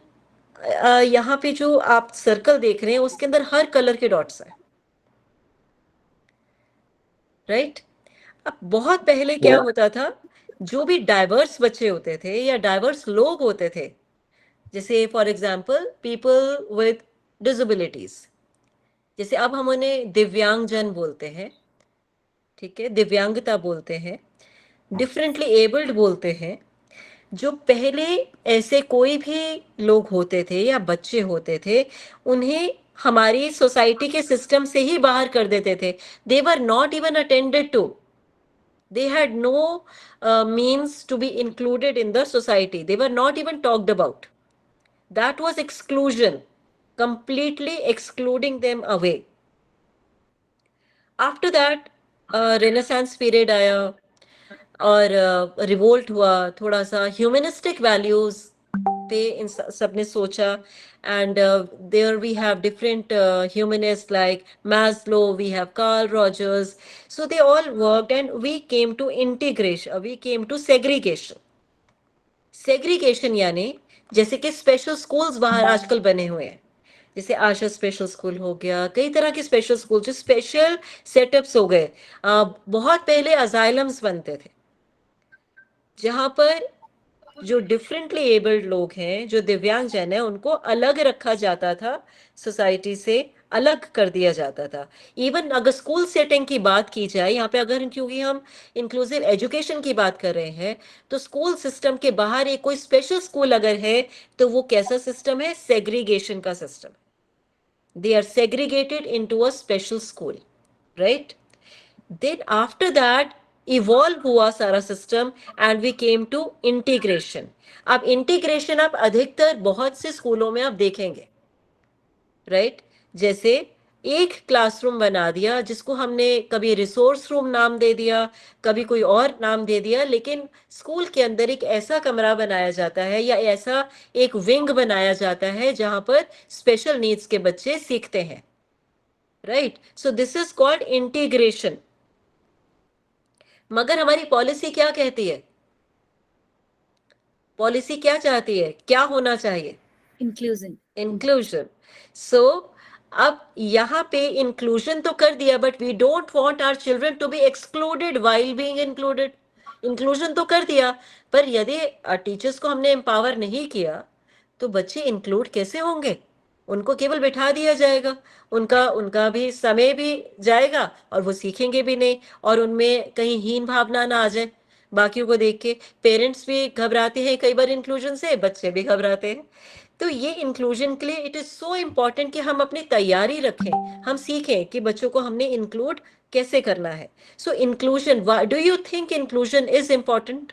यहाँ पे जो आप सर्कल देख रहे हैं उसके अंदर हर कलर के डॉट्स हैं, राइट? अब बहुत पहले क्या होता था, जो भी डाइवर्स बच्चे होते थे या डाइवर्स लोग होते थे, जैसे for example people with disabilities, जैसे अब हम उन्हें दिव्यांगजन बोलते हैं, ठीक है, दिव्यांगता बोलते हैं, डिफरेंटली एबल्ड बोलते हैं. जो पहले ऐसे कोई भी लोग होते थे या बच्चे होते थे, उन्हें हमारी सोसाइटी के सिस्टम से ही बाहर कर देते थे. They were not even attended to. They had no means to be included in the society. They were not even talked about. That was exclusion, completely excluding them away. After that, Renaissance period आया और revolt हुआ, थोड़ा सा humanistic values पे इन सबने सोचा. And there we have different humanists like Maslow, we have Carl Rogers. So they all worked and we came to integration, we came to segregation. Segregation यानी जैसे कि स्पेशल स्कूल्स बाहर आजकल बने हुए हैं, जैसे आशा स्पेशल स्कूल हो गया, कई तरह के स्पेशल स्कूल जो स्पेशल सेटअप्स हो गए. बहुत पहले अजाइलम्स बनते थे जहां पर जो डिफरेंटली एबल्ड लोग हैं, जो दिव्यांगजन है, उनको अलग रखा जाता था, सोसाइटी से अलग कर दिया जाता था. इवन अगर स्कूल सेटिंग की बात की जाए यहाँ पे, अगर क्योंकि हम इंक्लूसिव एजुकेशन की बात कर रहे हैं, तो स्कूल सिस्टम के बाहर एक कोई स्पेशल स्कूल अगर है तो वो कैसा सिस्टम है? सेग्रीगेशन का system. They are segregated into a special school, right? Then after that evolve हुआ सारा system and we came to integration. अब इंटीग्रेशन आप अधिकतर बहुत से स्कूलों में आप देखेंगे, राइट? जैसे एक क्लासरूम बना दिया जिसको हमने कभी रिसोर्स रूम नाम दे दिया, कभी कोई और नाम दे दिया, लेकिन स्कूल के अंदर एक ऐसा कमरा बनाया जाता है या ऐसा एक विंग बनाया जाता है जहां पर स्पेशल नीड्स के बच्चे सीखते हैं, right? So this is called integration. मगर हमारी पॉलिसी क्या कहती है? पॉलिसी क्या चाहती है? क्या होना चाहिए? inclusion. इंक्लूजन. सो अब यहाँ पे इंक्लूजन तो कर दिया, but we don't want our children to be excluded while being included. Inclusion तो कर दिया, पर यदि टीचर्स को हमने एम्पावर नहीं किया तो बच्चे इंक्लूड कैसे होंगे? उनको केवल बिठा दिया जाएगा, उनका भी समय भी जाएगा और वो सीखेंगे भी नहीं, और उनमें कहीं हीन भावना ना आ जाए बाकियों को देख के. पेरेंट्स भी घबराते हैं कई बार इंक्लूजन से, बच्चे भी घबराते हैं. तो ये इंक्लूजन के लिए इट इज सो इम्पॉर्टेंट कि हम अपनी तैयारी रखें, हम सीखें कि बच्चों को हमने इंक्लूड कैसे करना है. So inclusion, do you think inclusion is important?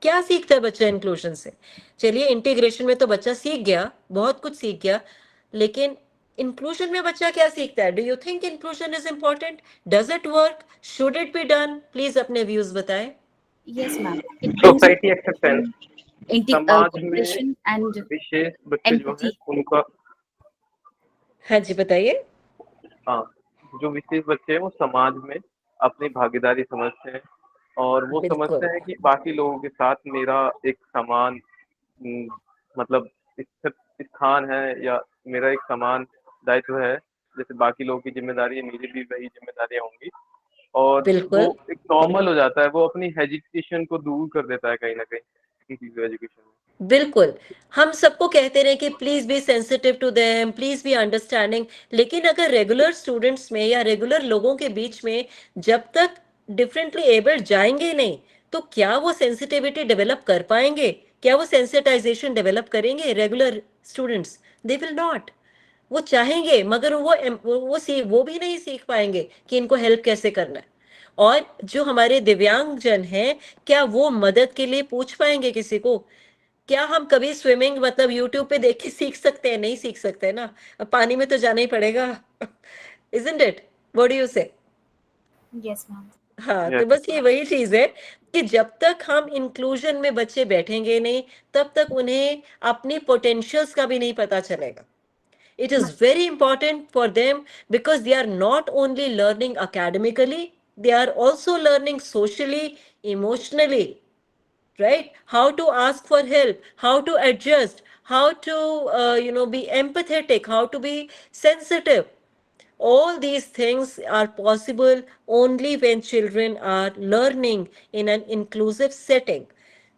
क्या सीखता है बच्चा इंक्लूजन से? चलिए इंटीग्रेशन में तो बच्चा सीख गया, बहुत कुछ सीख गया, लेकिन इंक्लूजन में बच्चा क्या सीखता है? Do you think inclusion is important? Does it work? Should it be done? Please अपने व्यूज बताएं. Yes, ma'am. It brings society acceptance, समाज में cooperation and विशेष बच्चे जो है empathy. उनका, हाँ जी बताइए. हाँ, जो विशेष बच्चे हैं वो समाज में अपनी भागीदारी समझते हैं और वो बिल्कुल. समझते हैं कि बाकी लोगों के साथ मेरा एक समान मतलब स्थान है या मेरा एक समान दायित्व है, जैसे बाकी लोगों की जिम्मेदारी है मेरी भी वही जिम्मेदारियां होंगी, और बिल्कुल. वो एक नॉर्मल हो जाता है, वो अपनी हेजिटेशन को दूर कर देता है कहीं ना कहीं किसी भी एजुकेशन में. बिल्कुल. हम सबको कहते रहे कि please be sensitive to them, please be understanding, लेकिन अगर रेगुलर स्टूडेंट्स में या रेगुलर लोगों के बीच में जब तक डिफरेंटली एबल्ड जाएंगे नहीं, तो क्या वो सेंसिटिविटी डेवलप कर पाएंगे? क्या वो सेंसिटाइजेशन डेवलप करेंगे regular students? They will not. वो चाहेंगे मगर वो भी नहीं सीख पाएंगे कि इनको हेल्प कैसे करना है. और जो हमारे दिव्यांग जन हैं, क्या वो मदद के लिए पूछ पाएंगे किसी को? क्या हम कभी स्विमिंग मतलब यूट्यूब पे देख के सीख सकते हैं? नहीं सीख सकते ना, अब पानी में तो जाना ही पड़ेगा. Isn't it? What do you say? Yes, ma'am. हाँ, तो Yes. बस ये वही चीज है कि जब तक हम इंक्लूजन में बच्चे बैठेंगे नहीं, तब तक उन्हें अपनी पोटेंशियल्स का भी नहीं पता चलेगा. It is very important for them because they are not only learning academically, they are also learning socially, emotionally, right? How to ask for help, how to adjust, how to be empathetic, how to be sensitive. All these things are possible only when children are learning in an inclusive setting.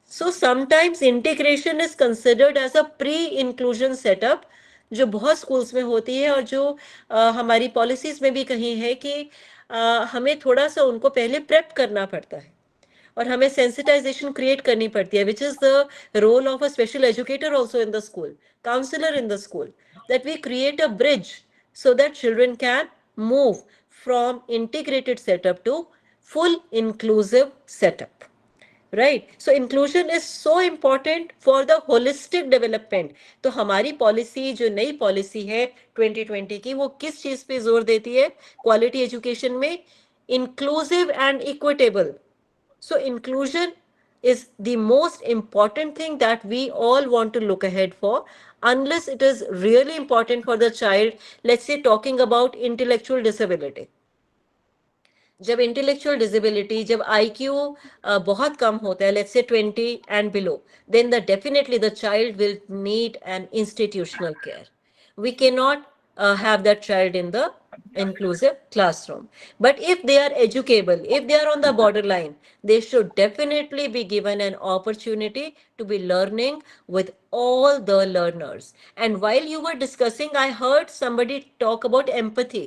So sometimes integration is considered as a pre-inclusion setup, जो बहुत schools में होती है और जो हमारी policies में भी कहीं है कि हमें थोड़ा सा उनको पहले प्रेप करना पड़ता है और हमें सेंसिटाइजेशन क्रिएट करनी पड़ती है, which is the role of a special educator also in the school, counsellor in the school, that we create a bridge so that children can move from integrated setup to full inclusive setup. Right? So inclusion is so important for the holistic development. तो हमारी policy जो नई policy है 2020 की, वो किस चीज पे जोर देती है क्वालिटी एजुकेशन में? Inclusive and equitable. So inclusion is the most important thing that we all want to look ahead for, unless it is really important for the child. Let's say talking about intellectual disability. जब intellectual disability, जब IQ बहुत कम होता है, let's say 20 and below, then the definitely the child will need an institutional care. We can not have that child in the inclusive classroom. But if they are educable, if they are on the borderline, they should definitely be given an opportunity to be learning with all the learners. And while you were discussing, I heard somebody talk about empathy.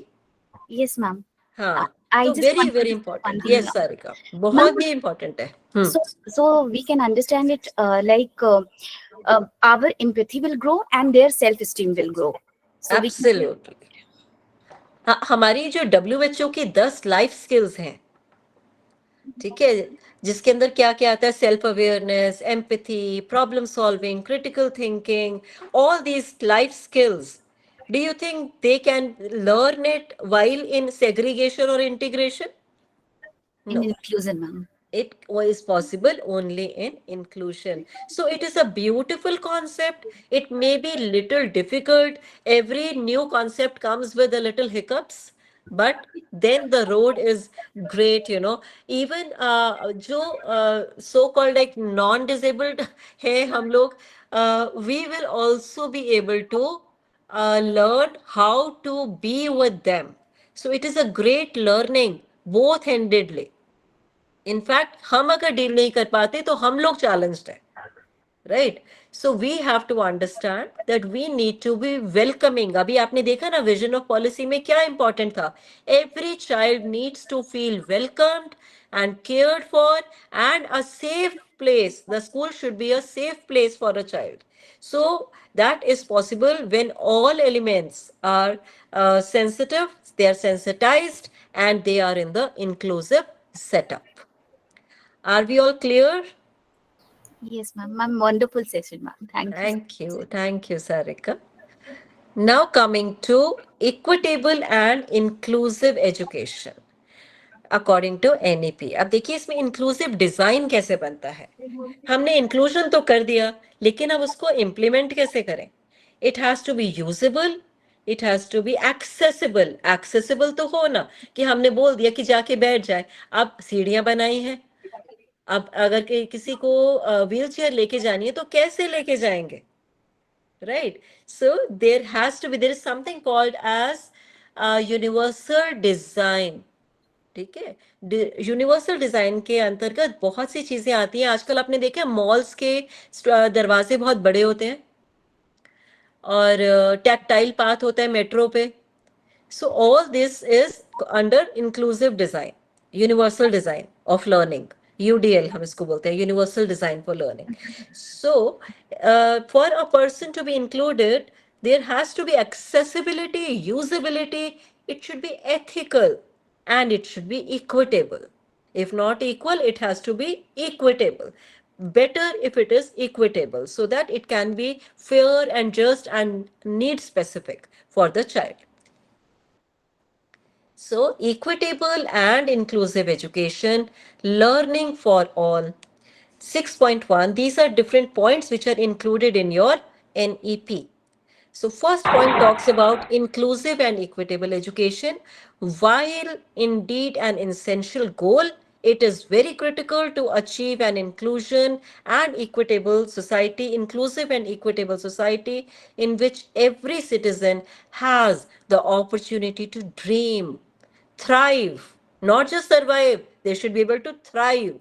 Yes, ma'am. हाँ, I तो just very want to very add one important. thing. Yes Sarika, बहुत ही important है. So we can understand it like our empathy will grow and their self-esteem will grow. So we can absolutely. हाँ, हमारी जो WHO की 10 life skills हैं, ठीक है, जिसके अंदर क्या क्या आता है? Self awareness, empathy, problem solving, critical thinking, all these life skills. Do you think they can learn it while in segregation or integration? in inclusion, ma'am. It is possible only in inclusion. So it is a beautiful concept. It may be little difficult. Every new concept comes with a little hiccups, but then the road is great. Even जो so called like non-disabled है हम लोग, we will also be able to learn how to be with them. So it is a great learning both handedly. In fact हम अगर deal नहीं कर पाते तो हम लोग चैलेंज्ड है, right? So we have to understand that we need to be welcoming. अभी आपने देखा ना विजन ऑफ पॉलिसी में क्या इंपॉर्टेंट था? Every child needs to feel welcomed and cared for and a safe place. The school should be a safe place for a child. So that is possible when all elements are sensitive, they are sensitized, and they are in the inclusive setup. Are we all clear? Yes, ma'am. Wonderful session, ma'am. Thank you. Thank you, Sarika. Now coming to equitable and inclusive education according to NEP. अब देखिए इसमें inclusive design कैसे बनता है. हमने inclusion तो कर दिया, लेकिन अब उसको इम्प्लीमेंट कैसे करें. It has to be usable, it has to be accessible. Accessible तो हो ना, कि हमने बोल दिया कि जाके बैठ जाए. अब सीढ़ियां बनाई हैं, अब अगर किसी को व्हील चेयर लेके जानी है तो कैसे लेके जाएंगे, right. So there is something called as universal design. ठीक है, यूनिवर्सल डिजाइन के अंतर्गत बहुत सी चीजें आती हैं. आजकल आपने देखा मॉल्स के दरवाजे बहुत बड़े होते हैं और टैक्टाइल पाथ होता है मेट्रो पे. So all this is under inclusive design, universal design of learning, UDL हम इसको बोलते हैं, universal design for learning. So for a person to be included there has to be accessibility, usability, it should be ethical, and it should be equitable. If not equal, it has to be equitable. Better if it is equitable, so that it can be fair and just and need specific for the child. So equitable and inclusive education, learning for all. 6.1, these are different points which are included in your NEP. So first point talks about inclusive and equitable education. While indeed an essential goal, it is very critical to achieve an inclusion and equitable society, inclusive and equitable society in which every citizen has the opportunity to dream, thrive, not just survive, they should be able to thrive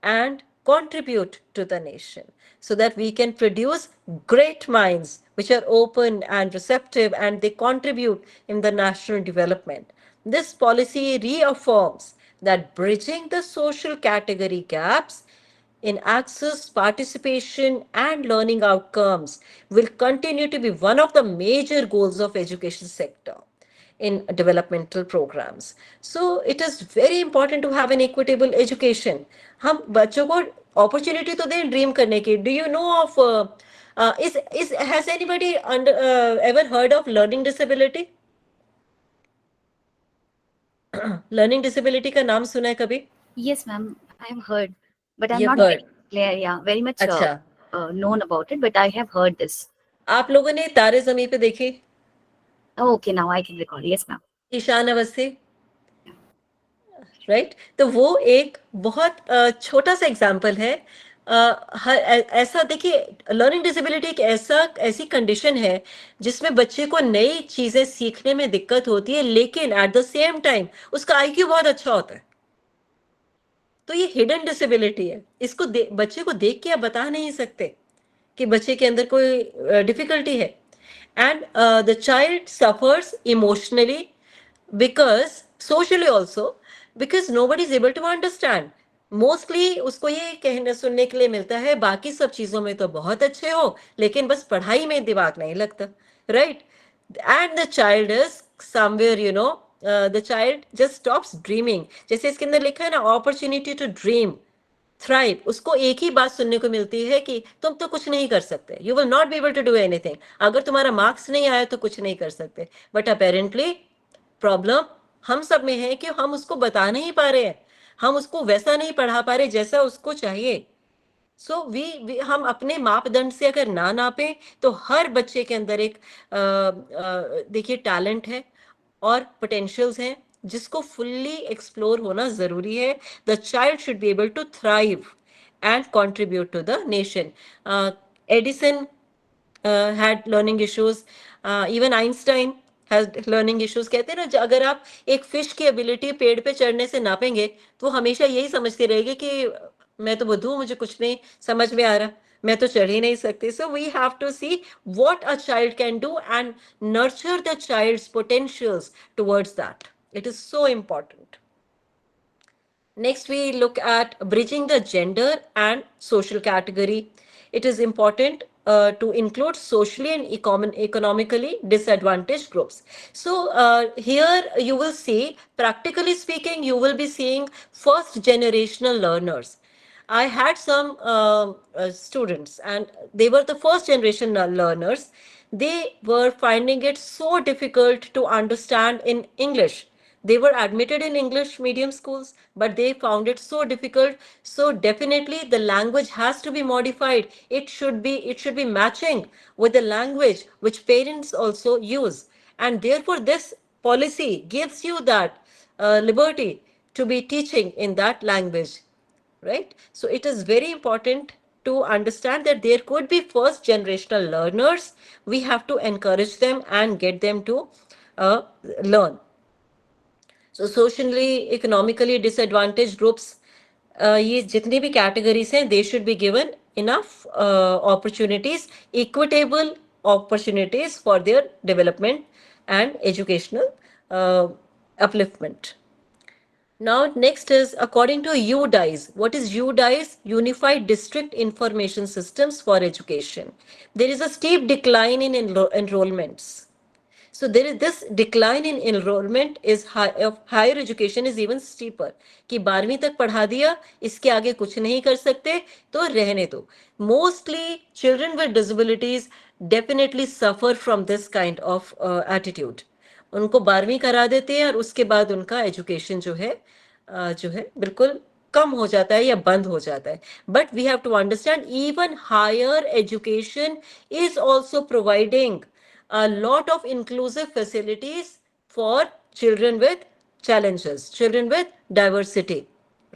and contribute to the nation, so that we can produce great minds which are open and receptive and they contribute in the national development. This policy reaffirms that bridging the social category gaps in access, participation, and learning outcomes will continue to be one of the major goals of education sector in developmental programs. So it is very important to have an equitable education. हम बच्चों को opportunity तो दें dream करने की. Do you know of has anybody ever heard of learning disability? Learning disability का नाम सुना है कभी? Yes, ma'am. I have heard, but I'm You've not heard. very clear. Yeah, very much अच्छा, known about it, but I have heard this. आप लोगों ने तारे ज़मीं पे देखी? Oh, okay, now I can recall. Yes, ma'am. Ishaan Awasthi, right. तो वो एक बहुत छोटा सा एग्जाम्पल है. ऐसा देखिए, लर्निंग डिसेबिलिटी एक ऐसी कंडीशन है जिसमें बच्चे को नई चीजें सीखने में दिक्कत होती है, लेकिन एट द सेम टाइम उसका IQ बहुत अच्छा होता है. तो ये हिडन डिसेबिलिटी है. इसको बच्चे को देख के आप बता नहीं सकते कि बच्चे के अंदर कोई डिफिकल्टी है. And the child suffers emotionally, because socially also, because nobody is able to understand. Mostly उसको ये कहने सुनने के लिए मिलता है, बाकी सब चीजों में तो बहुत अच्छे हो, लेकिन बस पढ़ाई में दिमाग नहीं लगता, right. And the child is somewhere, you know, the child just stops dreaming. जैसे इसके अंदर लिखा है ना, अपॉर्चुनिटी टू ड्रीम, थ्राइव. उसको एक ही बात सुनने को मिलती है कि तुम तो कुछ नहीं कर सकते, you will not be able to do anything. अगर तुम्हारा मार्क्स नहीं आया तो कुछ नहीं कर सकते. बट अपेरेंटली प्रॉब्लम हम सब में है कि हम उसको बता नहीं पा रहे हैं, हम उसको वैसा नहीं पढ़ा पा रहे जैसा उसको चाहिए. सो हम अपने मापदंड से अगर ना नापें तो हर बच्चे के अंदर एक देखिए टैलेंट है और पोटेंशियल्स हैं जिसको फुल्ली एक्सप्लोर होना जरूरी है. The child should be able to thrive and contribute to the nation. Edison had learning issues, even Einstein has learning issues. कहते हैं ना, अगर आप एक फिश की एबिलिटी पेड़ पे चढ़ने से नापेंगे तो हमेशा यही समझती रहेगी कि मैं तो बुद्धू हूँ, मुझे कुछ नहीं समझ में आ रहा, मैं तो चढ़ ही नहीं सकती. So we have to see what a child can do and nurture the child's potentials towards that. It is so important. Next, we look at bridging the gender and social category. It is important to include socially and economically disadvantaged groups. So here you will see, practically speaking, you will be seeing first generational learners. I had some students, and they were the first generation learners. They were finding it so difficult to understand in English. They were admitted in English medium schools, but they found it so difficult. So definitely the language has to be modified. It should be matching with the language which parents also use. And therefore this policy gives you that liberty to be teaching in that language, right? So it is very important to understand that there could be first generational learners. We have to encourage them and get them to uh, learn. So socially, economically disadvantaged groups, ये जितनी भी categories हैं, they should be given enough opportunities, equitable opportunities for their development and educational upliftment. Now, next is according to UDISE. What is UDISE? Unified District Information Systems for Education. There is a steep decline in enrollments. So there is this decline in enrollment is of higher education is even steeper. कि 12वीं तक पढ़ा दिया, इसके आगे कुछ नहीं कर सकते, तो रहने दो. Mostly children with disabilities definitely suffer from this kind of attitude. उनको 12वीं करा देते हैं और उसके बाद उनका एजुकेशन जो है बिल्कुल कम हो जाता है या बंद हो जाता है. But we have to understand even higher education is also providing a lot of inclusive facilities for children with challenges, children with diversity,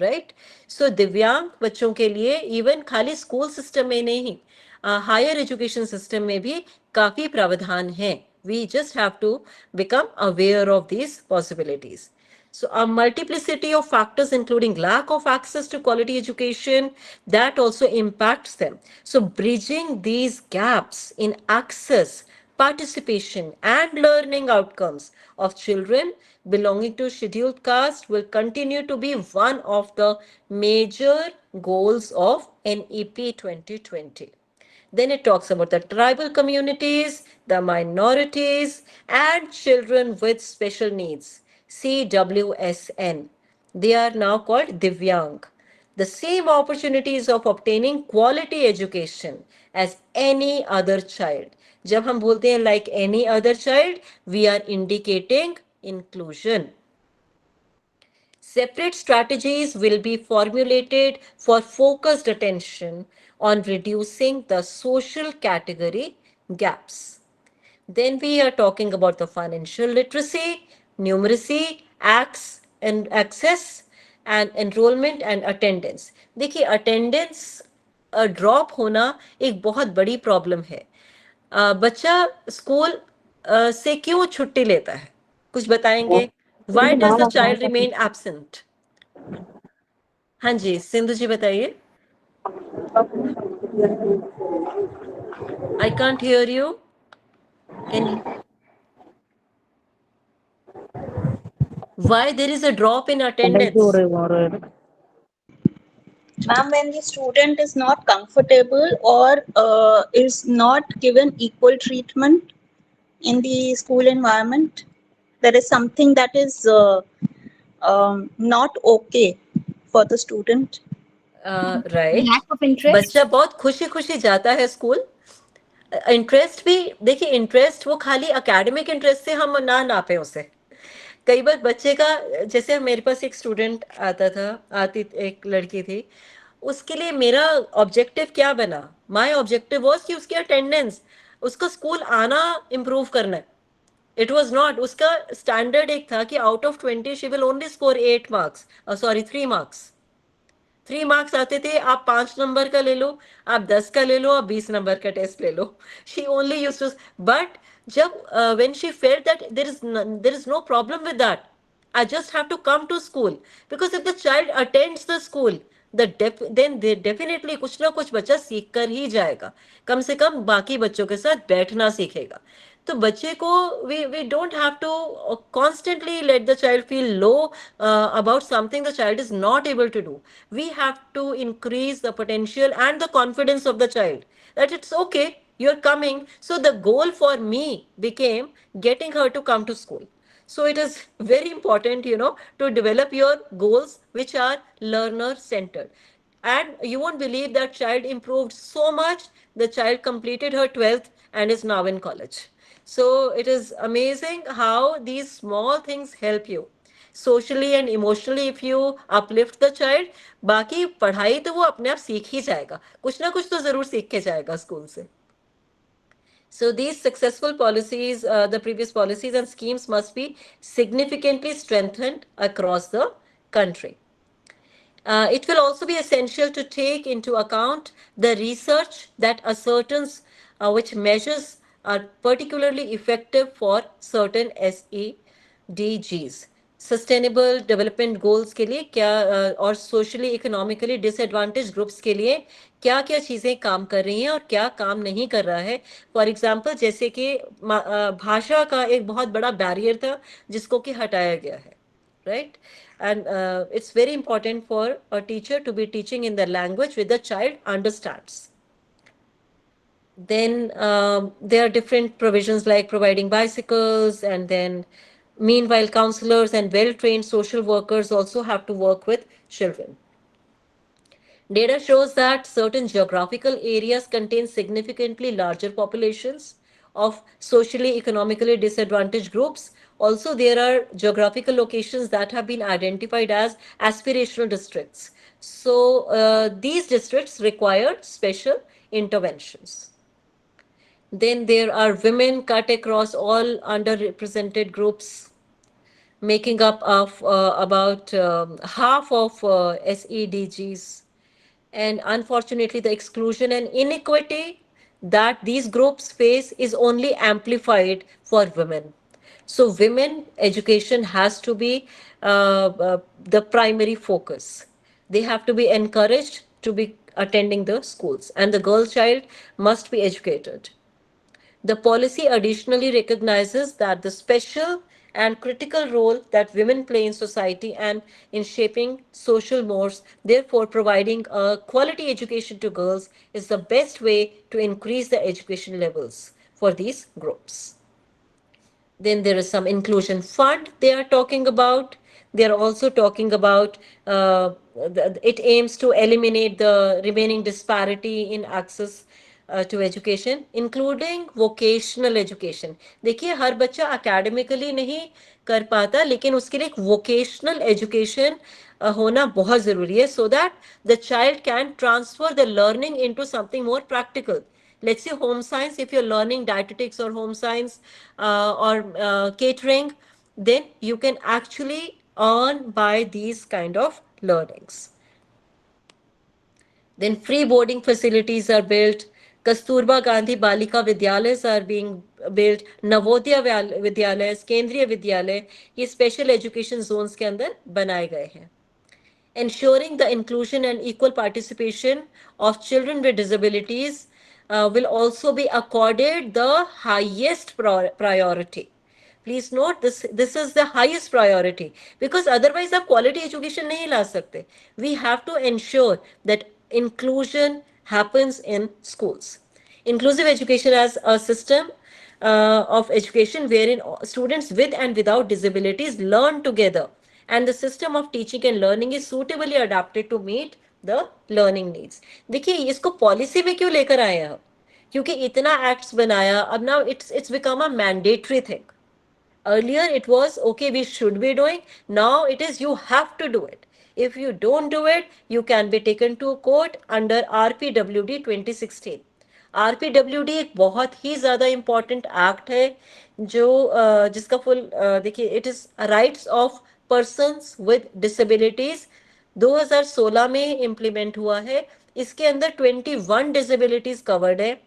right? So दिव्यांग बच्चों के लिए even खाली स्कूल सिस्टम में नहीं, हायर एजुकेशन सिस्टम में भी काफी प्रावधान हैं. We just have to become aware of these possibilities. So a multiplicity of factors, including lack of access to quality education, that also impacts them. So bridging these gaps in access, participation and learning outcomes of children belonging to scheduled caste will continue to be one of the major goals of NEP 2020. Then it talks about the tribal communities, the minorities, and children with special needs, CWSN. They are now called Divyang. The same opportunities of obtaining quality education as any other child. जब हम बोलते हैं like any other child, we are indicating inclusion. Separate strategies will be formulated for focused attention on reducing the social category gaps. Then we are talking about the financial literacy, numeracy, access and enrollment and attendance. देखिए attendance drop होना एक बहुत बड़ी problem है. बच्चा school से क्यों छुट्टी लेता है, कुछ बताएंगे? Why does the child remain absent? हाँ जी, सिंधु जी बताइए. I can't hear you. Why there is a drop in attendance? Ma'am, when the student is not comfortable or is not given equal treatment in the school environment, there is something that is not okay for the student. Right. Lack of interest. बच्चा बहुत खुशी खुशी जाता है school. Interest भी देखिए, interest वो खाली एकेडमिक इंटरेस्ट से हम ना नापे उसे. कई बार बच्चे का, जैसे मेरे पास एक स्टूडेंट आती एक लड़की थी, उसके लिए मेरा ऑब्जेक्टिव क्या बना? माय ऑब्जेक्टिव वाज कि उसकी अटेंडेंस, उसका स्कूल आना इम्प्रूव करना है. इट वाज नॉट, उसका स्टैंडर्ड एक था कि out of 20 she will only score 8 marks, sorry 3 marks. 3 marks आते थे, आप 5 नंबर का ले लो, आप 10 का ले लो, आप 20 नंबर का टेस्ट ले लो. She only used to, but जब when she felt that there is no problem with that, I just have to come to school, because if the child attends the school, then they definitely कुछ ना कुछ बच्चा सीख कर ही जाएगा, कम से कम बाकी बच्चों के साथ बैठना सीखेगा. तो बच्चे को we don't have to constantly let the child feel low about something the child is not able to do. We have to increase the potential and the confidence of the child that it's okay, you're coming. So the goal for me became getting her to come to school. So it is very important, to develop your goals which are learner centered. And you won't believe that child improved so much. The child completed her 12th and is now in college. So it is amazing how these small things help you socially and emotionally if you uplift the child. बाकी पढ़ाई तो वो अपने आप सीख ही जाएगा, कुछ ना कुछ तो जरूर सीख के जाएगा स्कूल से. So these successful policies, the previous policies and schemes must be significantly strengthened across the country. It will also be essential to take into account the research that ascertains which measures are particularly effective for certain SEDGs. Sustainable development goals के लिए क्या और socially economically disadvantage groups के लिए क्या क्या चीज़ें काम कर रही हैं और क्या काम नहीं कर रहा है. फॉर एग्जांपल जैसे कि भाषा का एक बहुत बड़ा बैरियर था जिसको कि हटाया गया है, right? And it's very important for a teacher to be teaching in the language which the child understands. Then there are different provisions like providing bicycles, and then meanwhile counselors and well-trained social workers also have to work with children. Data shows that certain geographical areas contain significantly larger populations of socially economically disadvantaged groups. Also, there are geographical locations that have been identified as aspirational districts. So these districts require special interventions. Then there are women cut across all underrepresented groups, making up of about half of SEDGs. And unfortunately, the exclusion and inequity that these groups face is only amplified for women. So women education has to be the primary focus. They have to be encouraged to be attending the schools, and the girl child must be educated. The policy additionally recognizes that the special and critical role that women play in society and in shaping social mores, therefore providing a quality education to girls is the best way to increase the education levels for these groups. Then there is some inclusion fund they are talking about. They are also talking about it aims to eliminate the remaining disparity in access to education, including vocational education. देखिए हर बच्चा academically नहीं कर पाता, लेकिन उसके लिए एक vocational education होना बहुत जरूरी है, so that the child can transfer the learning into something more practical. Let's say home science, if you're learning dietetics or home science or catering, then you can actually earn by these kind of learnings. Then free boarding facilities are built. Kasturba Gandhi Balika Vidyalayas are being built. Navodaya Vidyalayas, Kendriya Vidyalay, ये special education zones के अंदर बनाए गए हैं. Ensuring the inclusion and equal participation of children with disabilities will also be accorded the highest priority. Please note this is the highest priority, because otherwise आप quality education नहीं ला सकते. We have to ensure that inclusion happens in schools. Inclusive education as a system of education wherein students with and without disabilities learn together, and the system of teaching and learning is suitably adapted to meet the learning needs. देखिए इसको policy में क्यों लेकर आए हैं, क्योंकि इतना acts बनाया, अब now it's become a mandatory thing. Earlier it was okay, we should be doing, now it is you have to do it. If you don't do it, you can be taken to court under RPWD 2016. RPWD एक बहुत ही ज़्यादा important act है जो जिसका full देखिए, it is rights of persons with disabilities 2016 में implement हुआ है. इसके अंदर 21 डिसेबिलिटीज कवर्ड है,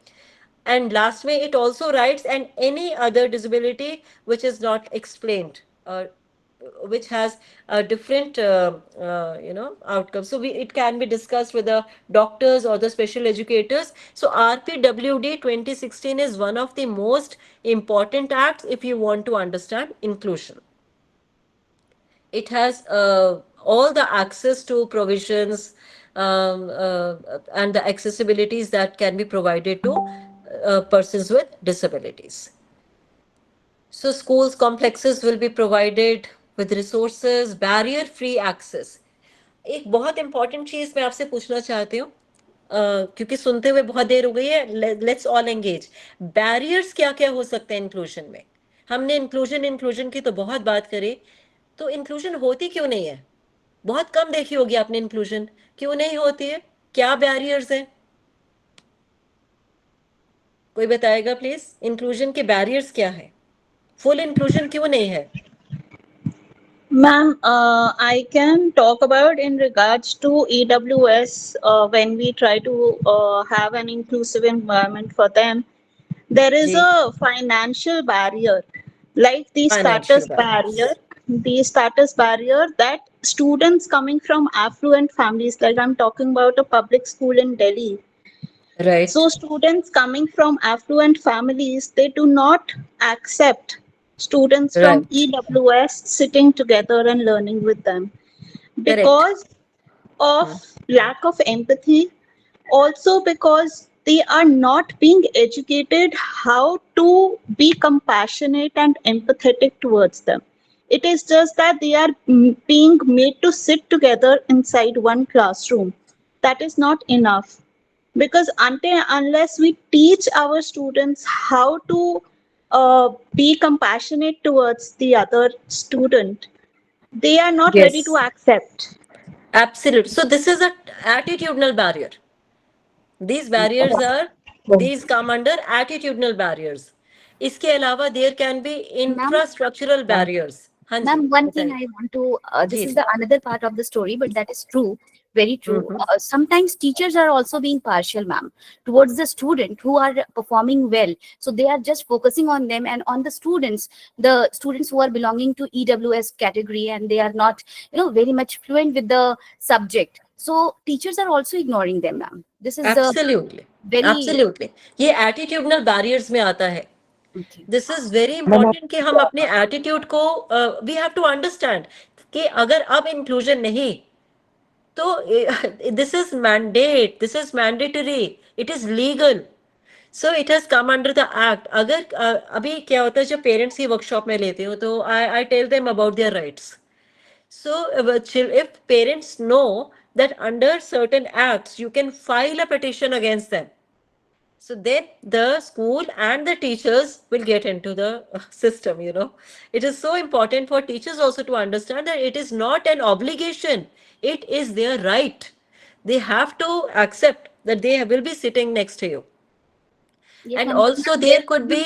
and last में it also writes and any other disability which is not explained or which has a different outcome. So it can be discussed with the doctors or the special educators. So RPWD 2016 is one of the most important acts if you want to understand inclusion. It has all the access to provisions and the accessibilities that can be provided to persons with disabilities. So schools complexes will be provided with resources, barrier-free access. एक बहुत important चीज मैं आपसे पूछना चाहती हूँ, क्योंकि सुनते हुए बहुत देर हो गई है, लेट्स ऑल एंगेज। बैरियर्स क्या क्या हो सकते हैं इंक्लूजन में? हमने इंक्लूजन की तो बहुत बात करी, तो इंक्लूजन होती क्यों नहीं है? बहुत कम देखी होगी आपने इंक्लूजन, क्यों नहीं होती है? क्या बैरियर्स हैं? कोई बताएगा प्लीज, इंक्लूजन के बैरियर्स क्या है? फुल इंक्लूजन क्यों नहीं है? Ma'am, I can talk about in regards to EWS when we try to have an inclusive environment for them. There is जी, a financial barrier, like financial barriers. the status barrier that students coming from affluent families, like I'm talking about a public school in Delhi. Right, So students coming from affluent families, they do not accept students from right, EWS sitting together and learning with them correct. because of lack of empathy, also because they are not being educated how to be compassionate and empathetic towards them. It is just that they are being made to sit together inside one classroom. That is not enough, because until unless we teach our students how to be compassionate towards the other student, they are not ready to Yes, accept. absolute. So this is a attitudinal barrier. These barriers are, these come under attitudinal barriers. इसके अलावा there can be Ma'am, infrastructural barriers. हाँ जी, Ma'am, one thing बताइए। I want to, this ji is ji. the another part of the story, but that is true, very true. Hmm, Sometimes teachers are also being partial, ma'am, towards the student who are performing well. So they are just focusing on them and on the students who are belonging to EWS category, and they are not, very much fluent with the subject. So teachers are also ignoring them, ma'am. This is the Absolutely, very, absolutely. ये attitudinal barriers में आता है। okay. This is very ma'am important कि हम अपने attitude को, we have to understand कि अगर अब इंक्लूजन नहीं, तो this is mandate, this is mandatory, it is legal, so it has come under the act. अगर अभी क्या होता है, जब पेरेंट्स की वर्कशॉप में लेते हो तो I tell them about their rights. So, if parents know that under certain acts you can file a petition against them, so then the school and the teachers will get into the system. It is so important for teachers also to understand that it is not an obligation, it is their right. They have to accept that they will be sitting next to you. Yes, and ma'am. Also there could be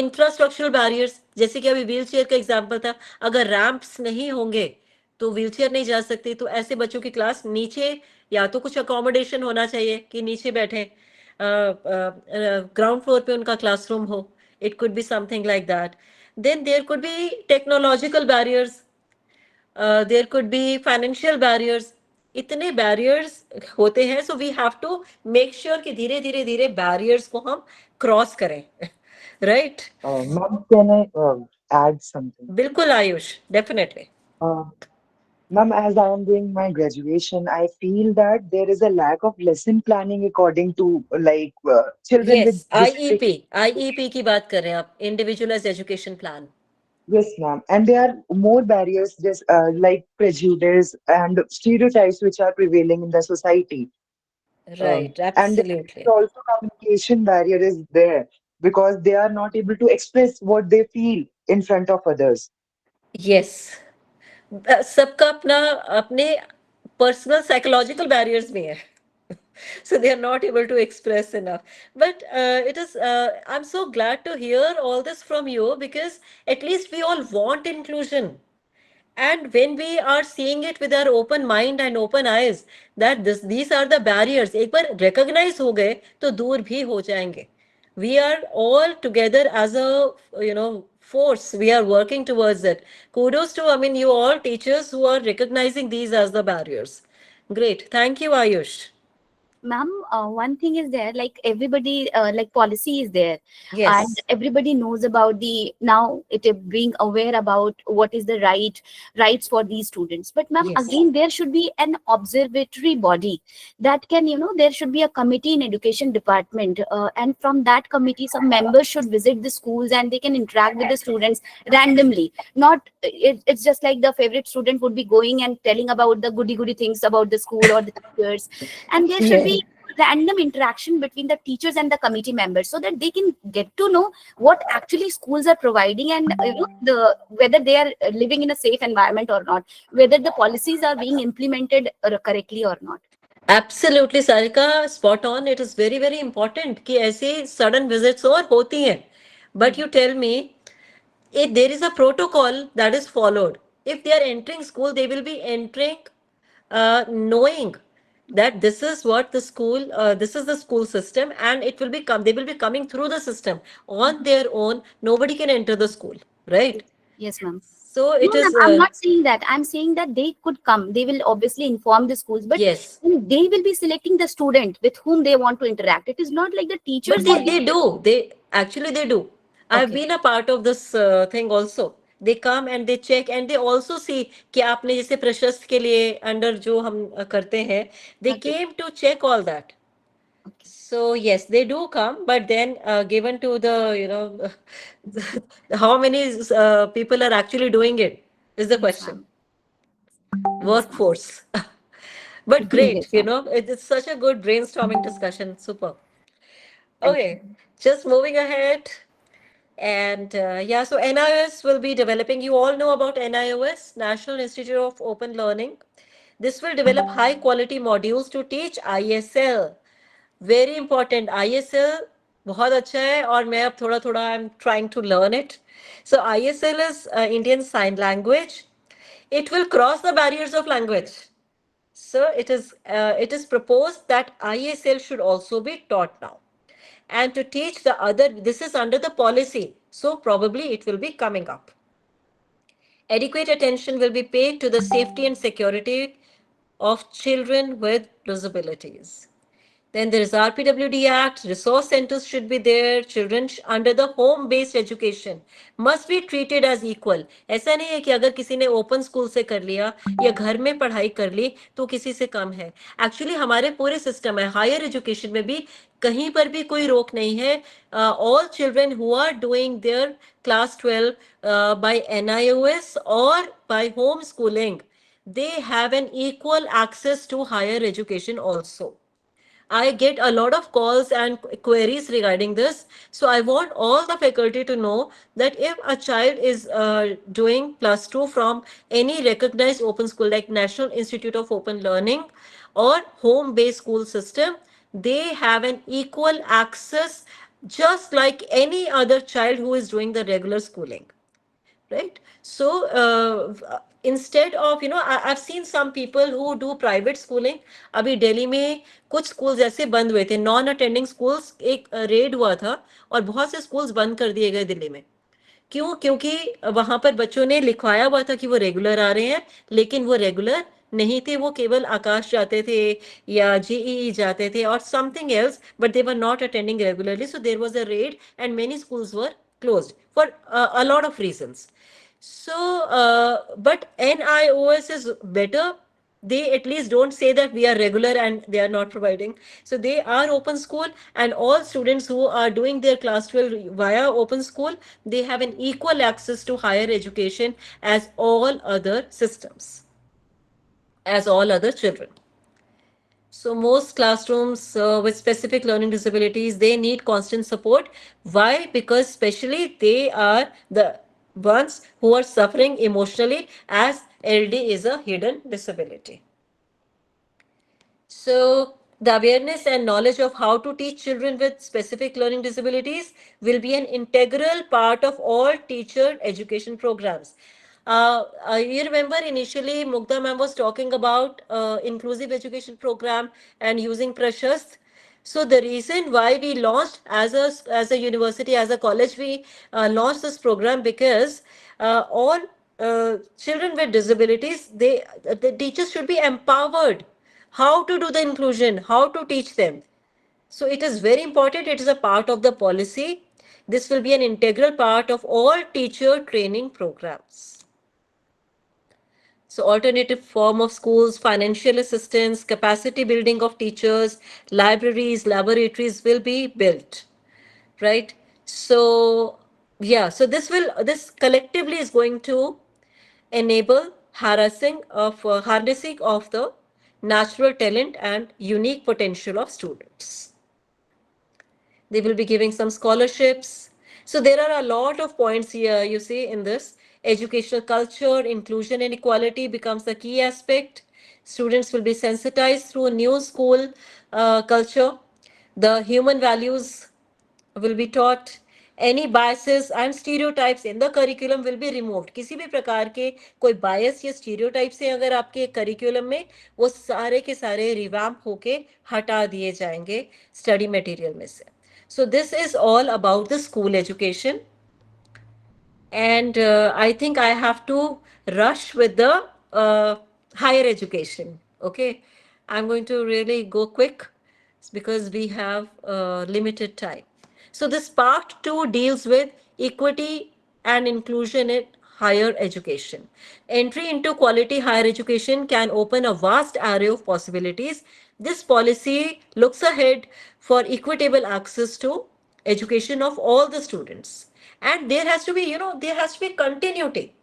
infrastructural barriers, जैसे कि अभी wheel chair का example था। अगर ramps नहीं होंगे तो wheel chair नहीं जा सकती, तो ऐसे बच्चों की क्लास नीचे, या तो कुछ अकोमोडेशन होना चाहिए कि नीचे बैठे, ग्राउंड फ्लोर पे उनका क्लासरूम हो, it could be something like that. Then there could be technological barriers, there could be financial barriers. इतने बैरियर्स होते हैं, so we have to make sure कि धीरे धीरे धीरे बैरियर्स को हम क्रॉस करें। Right? ma'am, can I add something? बिल्कुल Ayush, definitely. Uh, Ma'am, as I am doing my graduation, I feel that there is a lack of lesson planning according to like children yes, with disability. IEP की बात कर रहे हैं आप, individualised education plan. Yes, ma'am. And there are more barriers, just like prejudice and stereotypes which are prevailing in the society. Right, And absolutely. also communication barrier is there because they are not able to express what they feel in front of others. Yes, सबका अपना, अपने personal psychological barriers भी हैं। So they are not able to express enough. But it is, I'm so glad to hear all this from you, because at least we all want inclusion. And when we are seeing it with our open mind and open eyes, that these are the barriers, एक बार recognize हो गए तो दूर भी हो जाएंगे। We are all together as a, force. We are working towards it. Kudos to, you all teachers who are recognizing these as the barriers. Great. Thank you, Ayush. Ma'am, one thing is there, like everybody, like policy is there, and Yes. everybody knows about the now it is being aware about what is the rights for these students. But ma'am, Yes. again, there should be an observatory body that can, there should be a committee in education department, and from that committee, some members should visit the schools and they can interact with the students randomly. Not it's just like the favorite student would be going and telling about the goody things about the school or the teachers, and there should be random interaction between the teachers and the committee members so that they can get to know what actually schools are providing, and the whether they are living in a safe environment or not, whether the policies are being implemented correctly or not. Absolutely, Sarika, spot on. It is very, very important कि ऐसे sudden visits और होती हैं. But you tell me, if there is a protocol that is followed, if they are entering school, they will be entering knowing that this is what the school, this is the school system, and it will become, they will be coming through the system on their own. Nobody can enter the school, right? Yes, ma'am. So No, it is, ma'am, I'm not saying that. I'm saying that they could come. They will obviously inform the schools, but yes, they will be selecting the student with whom they want to interact. It is not like the teachers. but they do. They actually they do. I've Okay. been a part of this thing also. They come and they check and they also see कि आपने जैसे प्रशस्त के लिए under जो हम करते हैं, they Okay. came to check all that. Okay. So yes, they do come, but then given to the, how many people are actually doing it is the Yes, question. ma'am. Workforce. But great, Yes, ma'am. it's such a good brainstorming discussion. Super. Thank you. Okay, just moving ahead. And yeah, so NIOS will be developing, you all know about NIOS, National Institute of Open Learning. This will develop high quality modules to teach ISL. Very important. ISL बहुत अच्छा है और मैं अब थोड़ा थोड़ा I'm trying to learn it. So ISL is Indian Sign Language. It will cross the barriers of language. So it is proposed that ISL should also be taught now. And to teach the other, this is under the policy. So probably it will be coming up. Adequate attention will be paid to the safety and security of children with disabilities. Then there is RPWD Act, resource centers should be there, children under the home-based education must be treated as equal. ऐसा नहीं है कि अगर किसी ने open school से कर लिया या घर में पढ़ाई कर ली तो किसी से कम है. Actually हमारे पूरे system है, higher education में भी कहीं पर भी कोई रोक नहीं है. All children who are doing their class 12 by NIOS or by homeschooling, they have an equal access to higher education also. I get a lot of calls and queries regarding this. So I want all the faculty to know that if a child is doing +2 from any recognized open school like National Institute of Open Learning or home-based school system, they have an equal access just like any other child who is doing the regular schooling. Right? So instead of, I've seen some people who do private schooling. अभी दिल्ली में कुछ schools ऐसे बंद हुए थे, non attending schools, एक red हुआ था और बहुत से schools बंद कर दिए गए दिल्ली में. क्यों? क्योंकि वहां पर बच्चों ने लिखवाया हुआ था कि वो रेगुलर आ रहे हैं, लेकिन वो रेगुलर नहीं थे, वो केवल आकाश जाते थे या जेईई जाते थे और something else, but they were not attending regularly. So there was a raid and many schools were closed for a lot of reasons. So, but NIOS is better. They at least don't say that we are regular and they are not providing. So they are open school, and all students who are doing their class 12 via open school, they have an equal access to higher education as all other systems, as all other children. So most classrooms with specific learning disabilities, they need constant support. Why? Because especially they are the ones who are suffering emotionally, as LD is a hidden disability. So the awareness and knowledge of how to teach children with specific learning disabilities will be an integral part of all teacher education programs. You remember initially Mugdha ma'am was talking about inclusive education program and using Prashast. So the reason why we launched as a university, as a college, we launched this program because all children with disabilities, the teachers should be empowered how to do the inclusion, how to teach them. So it is very important. It is a part of the policy. This will be an integral part of all teacher training programs. So alternative form of schools, financial assistance, capacity building of teachers, libraries, laboratories will be built, right? So yeah, so this collectively is going to enable harnessing of the natural talent and unique potential of students. They will be giving some scholarships. So there are a lot of points here, you see, in this. Educational culture, inclusion and equality becomes the key aspect. Students will be sensitized through a new school culture. The human values will be taught. Any biases and stereotypes in the curriculum will be removed. किसी भी प्रकार के कोई bias या stereotypes हैं अगर आपके curriculum में, वो सारे के सारे revamp होके हटा दिए जाएंगे study material में से. So this is all about the school education. And I think I have to rush with the higher education. Okay, I'm going to really go quick because we have limited time. So this part 2 deals with equity and inclusion in higher education. Entry into quality higher education can open a vast array of possibilities. This policy looks ahead for equitable access to education of all the students. And there has to be, there has to be continuity.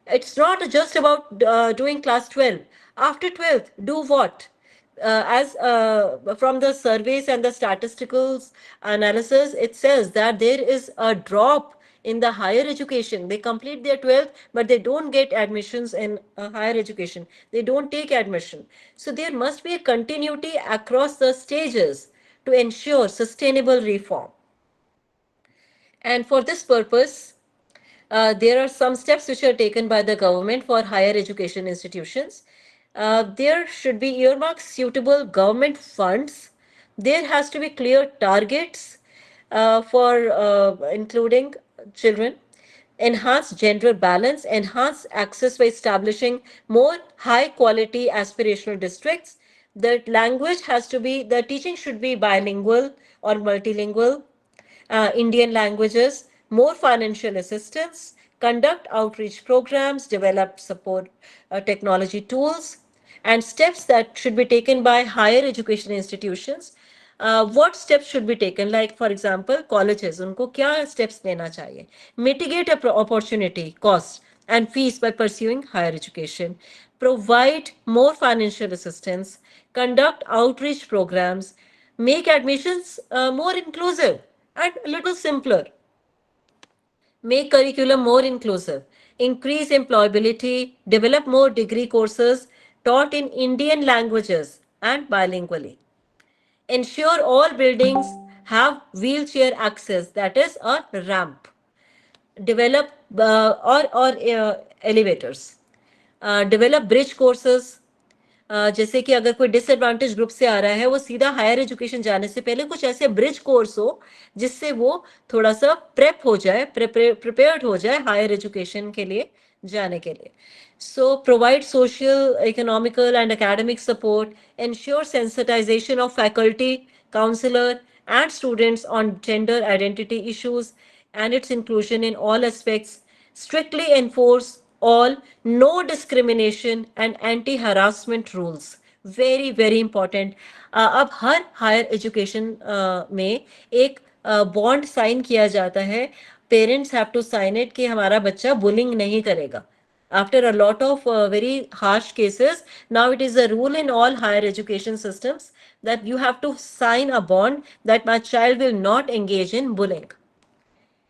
It's not just about doing class 12. After 12th, do what? As from the surveys and the statistical analysis, it says that there is a drop in the higher education. They complete their 12th, but they don't get admissions in higher education. They don't take admission. So there must be a continuity across the stages to ensure sustainable reform. And for this purpose, there are some steps which are taken by the government for higher education institutions. There should be earmarked suitable government funds. There has to be clear targets for including children, enhance gender balance, enhance access by establishing more high quality aspirational districts. The language has to be, the teaching should be bilingual or multilingual. Indian languages, more financial assistance, conduct outreach programs, develop support technology tools, and steps that should be taken by higher education institutions. What steps should be taken? Like, for example, colleges, unko kya steps lena chahiye? Mitigate opportunity, cost, and fees by pursuing higher education. Provide more financial assistance, conduct outreach programs, make admissions more inclusive and a little simpler. Make curriculum more inclusive, increase employability, develop more degree courses taught in Indian languages and bilingually. Ensure all buildings have wheelchair access, that is a ramp. Develop elevators. Develop bridge courses. जैसे कि अगर कोई disadvantage group से आ रहा है, वो सीधा higher education जाने से पहले कुछ ऐसे ब्रिज कोर्स हो जिससे वो थोड़ा सा प्रेप हो जाए, प्रिपेयर्ड हो जाए हायर एजुकेशन के लिए जाने के लिए. So provide social, economical and academic support, ensure sensitization of faculty, counselor and students on gender identity issues and its inclusion in all aspects, strictly enforce all no discrimination and anti-harassment rules. Very, very important. अब हर higher education में एक bond sign किया जाता है. Parents have to sign it कि हमारा बच्चा bullying नहीं करेगा. After a lot of very harsh cases, now it is a rule in all higher education systems that you have to sign a bond that my child will not engage in bullying.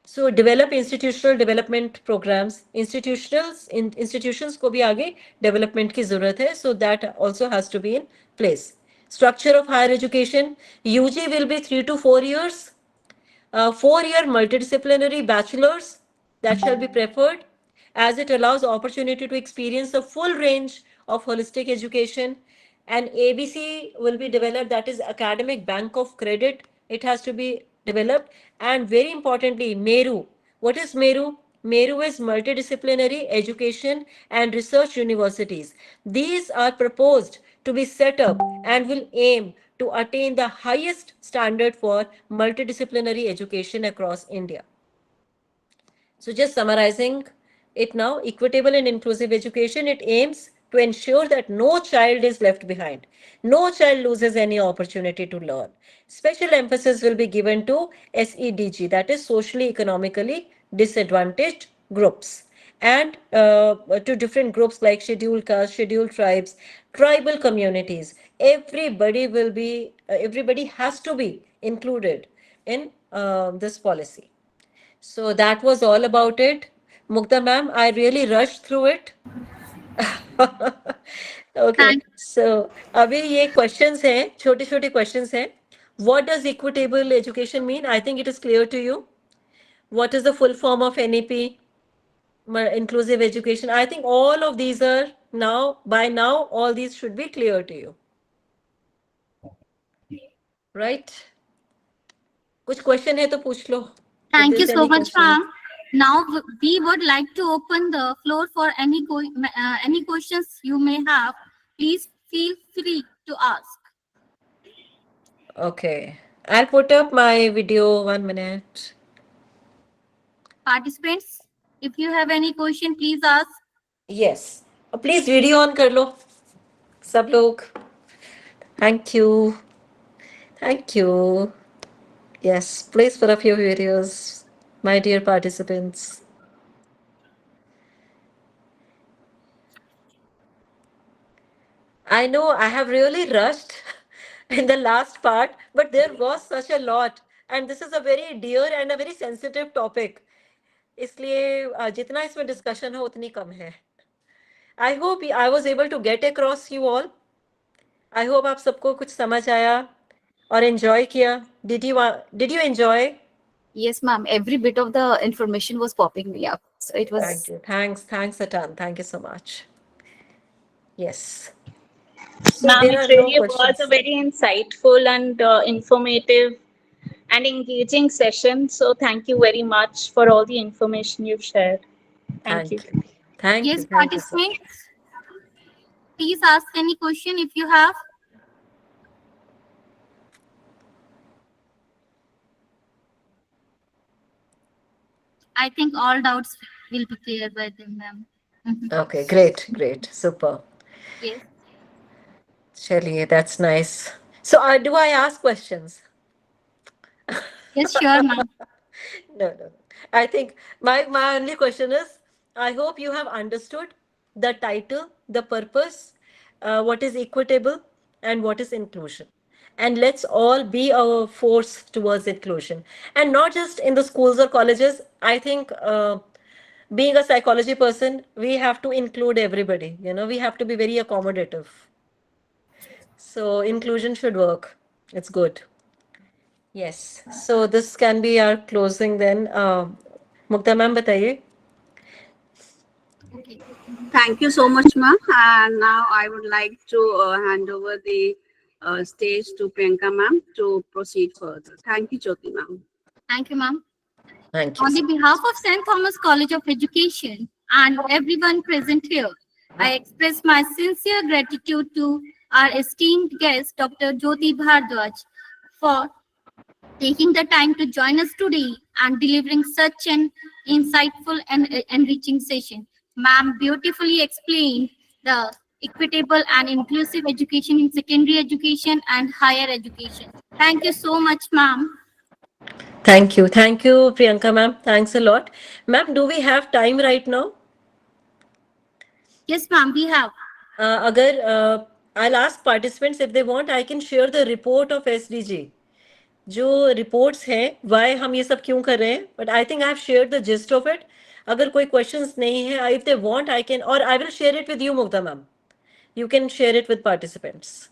So develop institutional development programs. Institutions को भी आगे development की जरूरत है, so that also has to be in place. Structure of higher education, UG will be 3 to 4 years, 4-year multidisciplinary bachelors that shall be preferred, as it allows opportunity to experience the full range of holistic education. And ABC will be developed, that is academic bank of credit. It has to be developed. And very importantly, MERU. What is MERU? MERU is multidisciplinary education and research universities. These are proposed to be set up and will aim to attain the highest standard for multidisciplinary education across India. So just summarizing it now, equitable and inclusive education, it aims to ensure that no child is left behind. No child loses any opportunity to learn. Special emphasis will be given to SEDG, that is socially economically disadvantaged groups, and to different groups like scheduled castes, scheduled tribes, tribal communities. Everybody has to be included in this policy. So that was all about it. Mukta ma'am, I really rushed through it. Okay, Thank so अभी ये questions हैं, छोटे छोटे questions हैं. What does equitable education mean? I think it is clear to you. What is the full form of NEP? Inclusive education. I think all of these are now, by now, all these should be clear to you. Right? कुछ question है तो पूछ लो. If Thank you there's so any much, question. ma'am. Now we would like to open the floor for any questions you may have. Please feel free to ask. Okay. I'll put up my video 1 minute. Participants, if you have any question, please ask. Yes. Please video on कर लो सब लोग. Thank you. Thank you. Yes, please put up your videos, my dear participants. I know I have really rushed in the last part, but there was such a lot, and this is a very dear and a very sensitive topic. इसलिए जितना इसमें discussion है उतनी कम है. I hope I was able to get across you all. I hope आप सबको कुछ समझ आया और enjoy किया. Did you enjoy? Yes, ma'am. Every bit of the information was popping me up. So it was. Thank you. Thanks a ton. Thank you so much. Yes. So Ma'am, there it are no really was questions. a very insightful and informative and engaging session. So thank you very much for all the information you've shared. Thank you. Thank Yes, you. Thank you so much. participants, please ask any question if you have. I think all doubts will be cleared by them, ma'am. Okay, great. Super. Yes. Chaliye, that's nice. So do I ask questions? Yes, sure, ma'am. No. I think my only question is, I hope you have understood the title, the purpose, what is equitable and what is inclusion. And let's all be a force towards inclusion. And not just in the schools or colleges. I think being a psychology person, we have to include everybody. We have to be very accommodative. So inclusion should work. It's good. Yes. So this can be our closing then. Mukta ma'am, बताइए. Okay. Thank you so much, ma'am. And now I would like to hand over the stage to Priyanka ma'am to proceed further. Thank you, Jyoti ma'am. Thank you, ma'am. Thank you. On the behalf of St. Thomas College of Education and everyone present here, I express my sincere gratitude to our esteemed guest, Dr. Jyoti Bhardwaj, for taking the time to join us today and delivering such an insightful and enriching session. Ma'am beautifully explained the equitable and inclusive education in secondary education and higher education. Thank you so much, ma'am. Thank you, Priyanka ma'am. Thanks a lot. Ma'am, do we have time right now? Yes, ma'am, we have. I'll ask participants if they want, I can share the report of SDG. जो reports हैं, why हम ये सब क्यों कर रहे हैं, but I think I've shared the gist of it. अगर कोई questions नहीं है, if they want, I can, or I will share it with you, Mukta ma'am. You can share it with participants.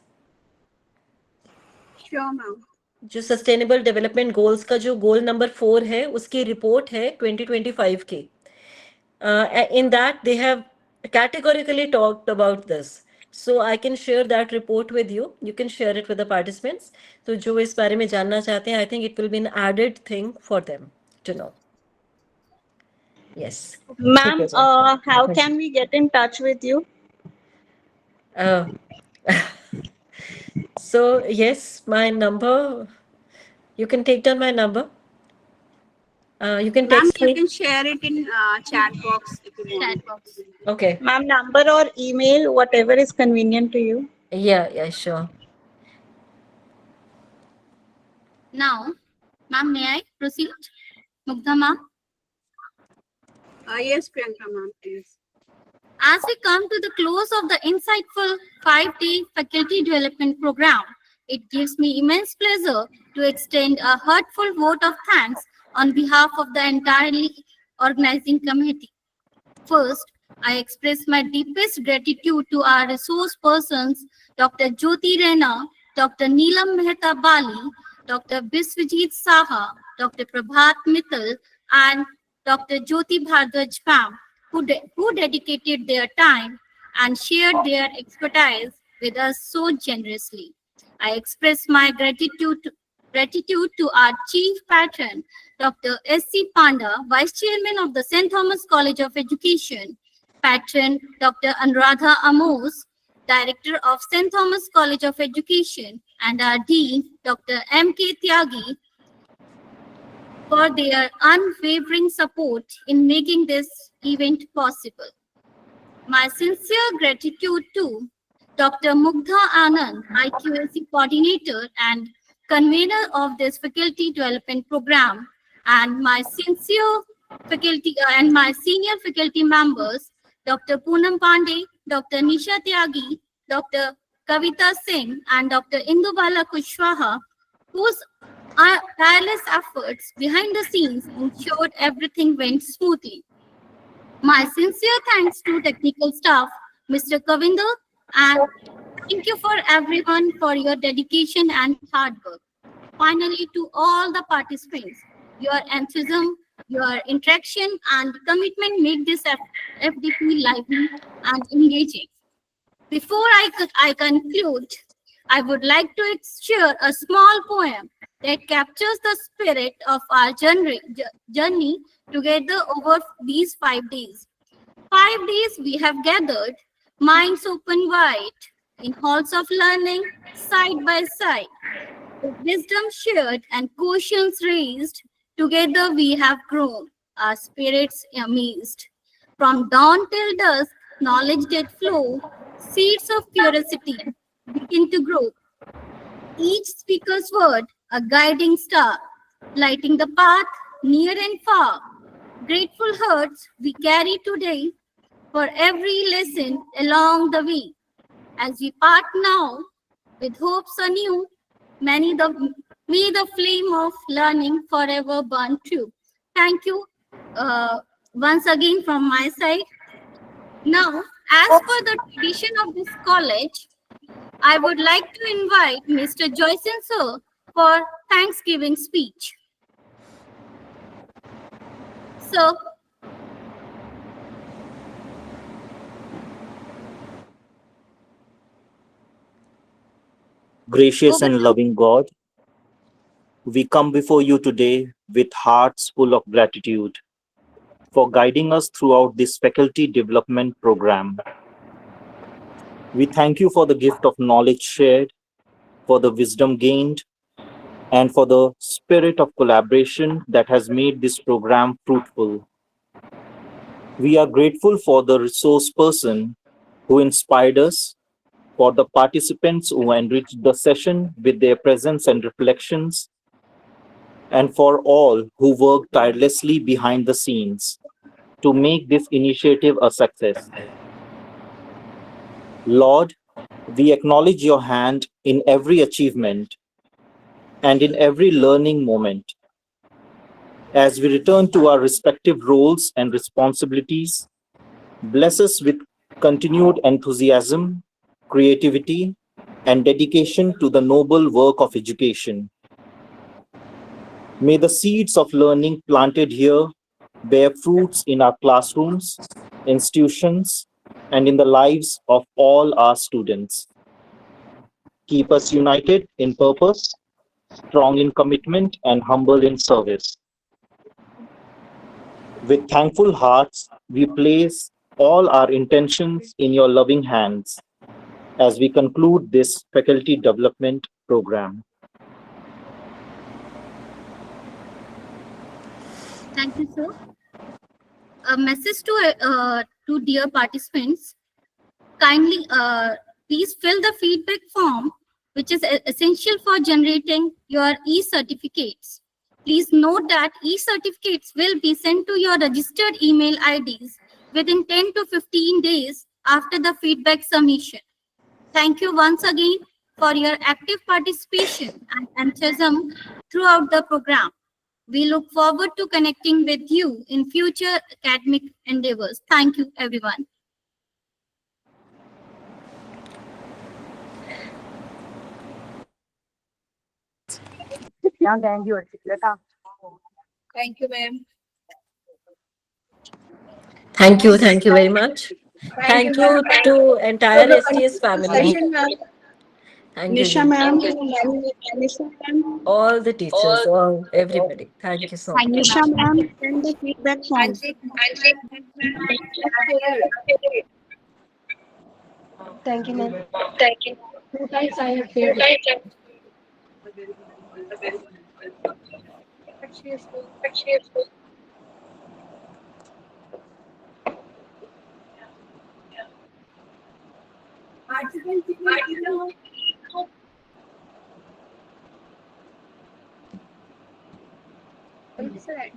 Sure, ma'am. जो sustainable development goals का जो goal number 4 है उसकी report है 2025 की. In that they have categorically talked about this. So I can share that report with you. You can share it with the participants. तो जो इस बारे में जानना चाहते हैं, I think it will be an added thing for them to know. Yes. Ma'am, how can we get in touch with you? So yes, my number, you can take down my number. You can Ma'am, text you me. can share it in chat box if you want. Chat box. Okay. Ma'am, number or email, whatever is convenient to you. Yeah, sure. Now, ma'am, may I proceed? Mugdha ma'am. Yes, Priyanka ma'am, please. As we come to the close of the insightful 5-day faculty development program, it gives me immense pleasure to extend a heartfelt vote of thanks on behalf of the entirely organizing committee. First, I express my deepest gratitude to our resource persons, Dr. Jyoti Rena, Dr. Neelam Mehta Bali, Dr. Biswajit Saha, Dr. Prabhat Mittal, and Dr. Jyoti Bhardwaj Pam, who dedicated their time and shared their expertise with us so generously. I express my gratitude to our chief patron, Dr. S.C. Panda, Vice Chairman of the St. Thomas College of Education, patron Dr. Anuradha Amos, Director of St. Thomas College of Education, and our Dean, Dr. M.K. Tyagi, for their unwavering support in making this event possible. My sincere gratitude to Dr. Mugdha Anand, IQAC coordinator and convener of this faculty development program, and my senior faculty members, Dr. Poonam Pandey, Dr. Nisha Tyagi, Dr. Kavita Singh, and Dr. Indubala Kushwaha, whose tireless efforts behind the scenes ensured everything went smoothly. My sincere thanks to technical staff, Mr. Kavinder, and thank you for everyone for your dedication and hard work. Finally, to all the participants, your enthusiasm, your interaction, and commitment make this FDP lively and engaging. Before I conclude, I would like to share a small poem that captures the spirit of our journey together over these 5 days. 5 days we have gathered, minds open wide, in halls of learning, side by side. With wisdom shared and questions raised, together we have grown, our spirits amazed. From dawn till dusk, knowledge that flow, seeds of curiosity begin to grow. Each speaker's word, a guiding star, lighting the path near and far. Grateful hearts we carry today for every lesson along the way. As we part now with hopes anew, may the flame of learning forever burn true. Thank you once again from my side. Now, as per the tradition of this college, I would like to invite Mr. Joyson sir for Thanksgiving speech. Sir. Gracious and loving God, we come before you today with hearts full of gratitude for guiding us throughout this faculty development program. We thank you for the gift of knowledge shared, for the wisdom gained, and for the spirit of collaboration that has made this program fruitful. We are grateful for the resource person who inspired us, for the participants who enriched the session with their presence and reflections, and for all who worked tirelessly behind the scenes to make this initiative a success. Lord, we acknowledge your hand in every achievement and in every learning moment. As we return to our respective roles and responsibilities, bless us with continued enthusiasm, creativity, and dedication to the noble work of education. May the seeds of learning planted here bear fruits in our classrooms, institutions, and in the lives of all our students. Keep us united in purpose, strong in commitment, and humble in service. With thankful hearts, we place all our intentions in your loving hands. as we conclude this faculty development program. Thank you, sir. A message to dear participants. Kindly, please fill the feedback form, which is essential for generating your e-certificates. Please note that e-certificates will be sent to your registered email IDs within 10 to 15 days after the feedback submission. Thank you once again for your active participation and enthusiasm throughout the program. We look forward to connecting with you in future academic endeavors. Thank you, everyone. Thank you, ma'am. Thank you very much. Thank you to entire STS family. Session, ma'am. Thank you, Nisha, ji. ma'am. Nisha, ma'am. All the teachers, all everybody. Thank you so much. Nisha, ma'am. Send the feedback form. Thank you, ma'am. Two times I have failed. Excellent.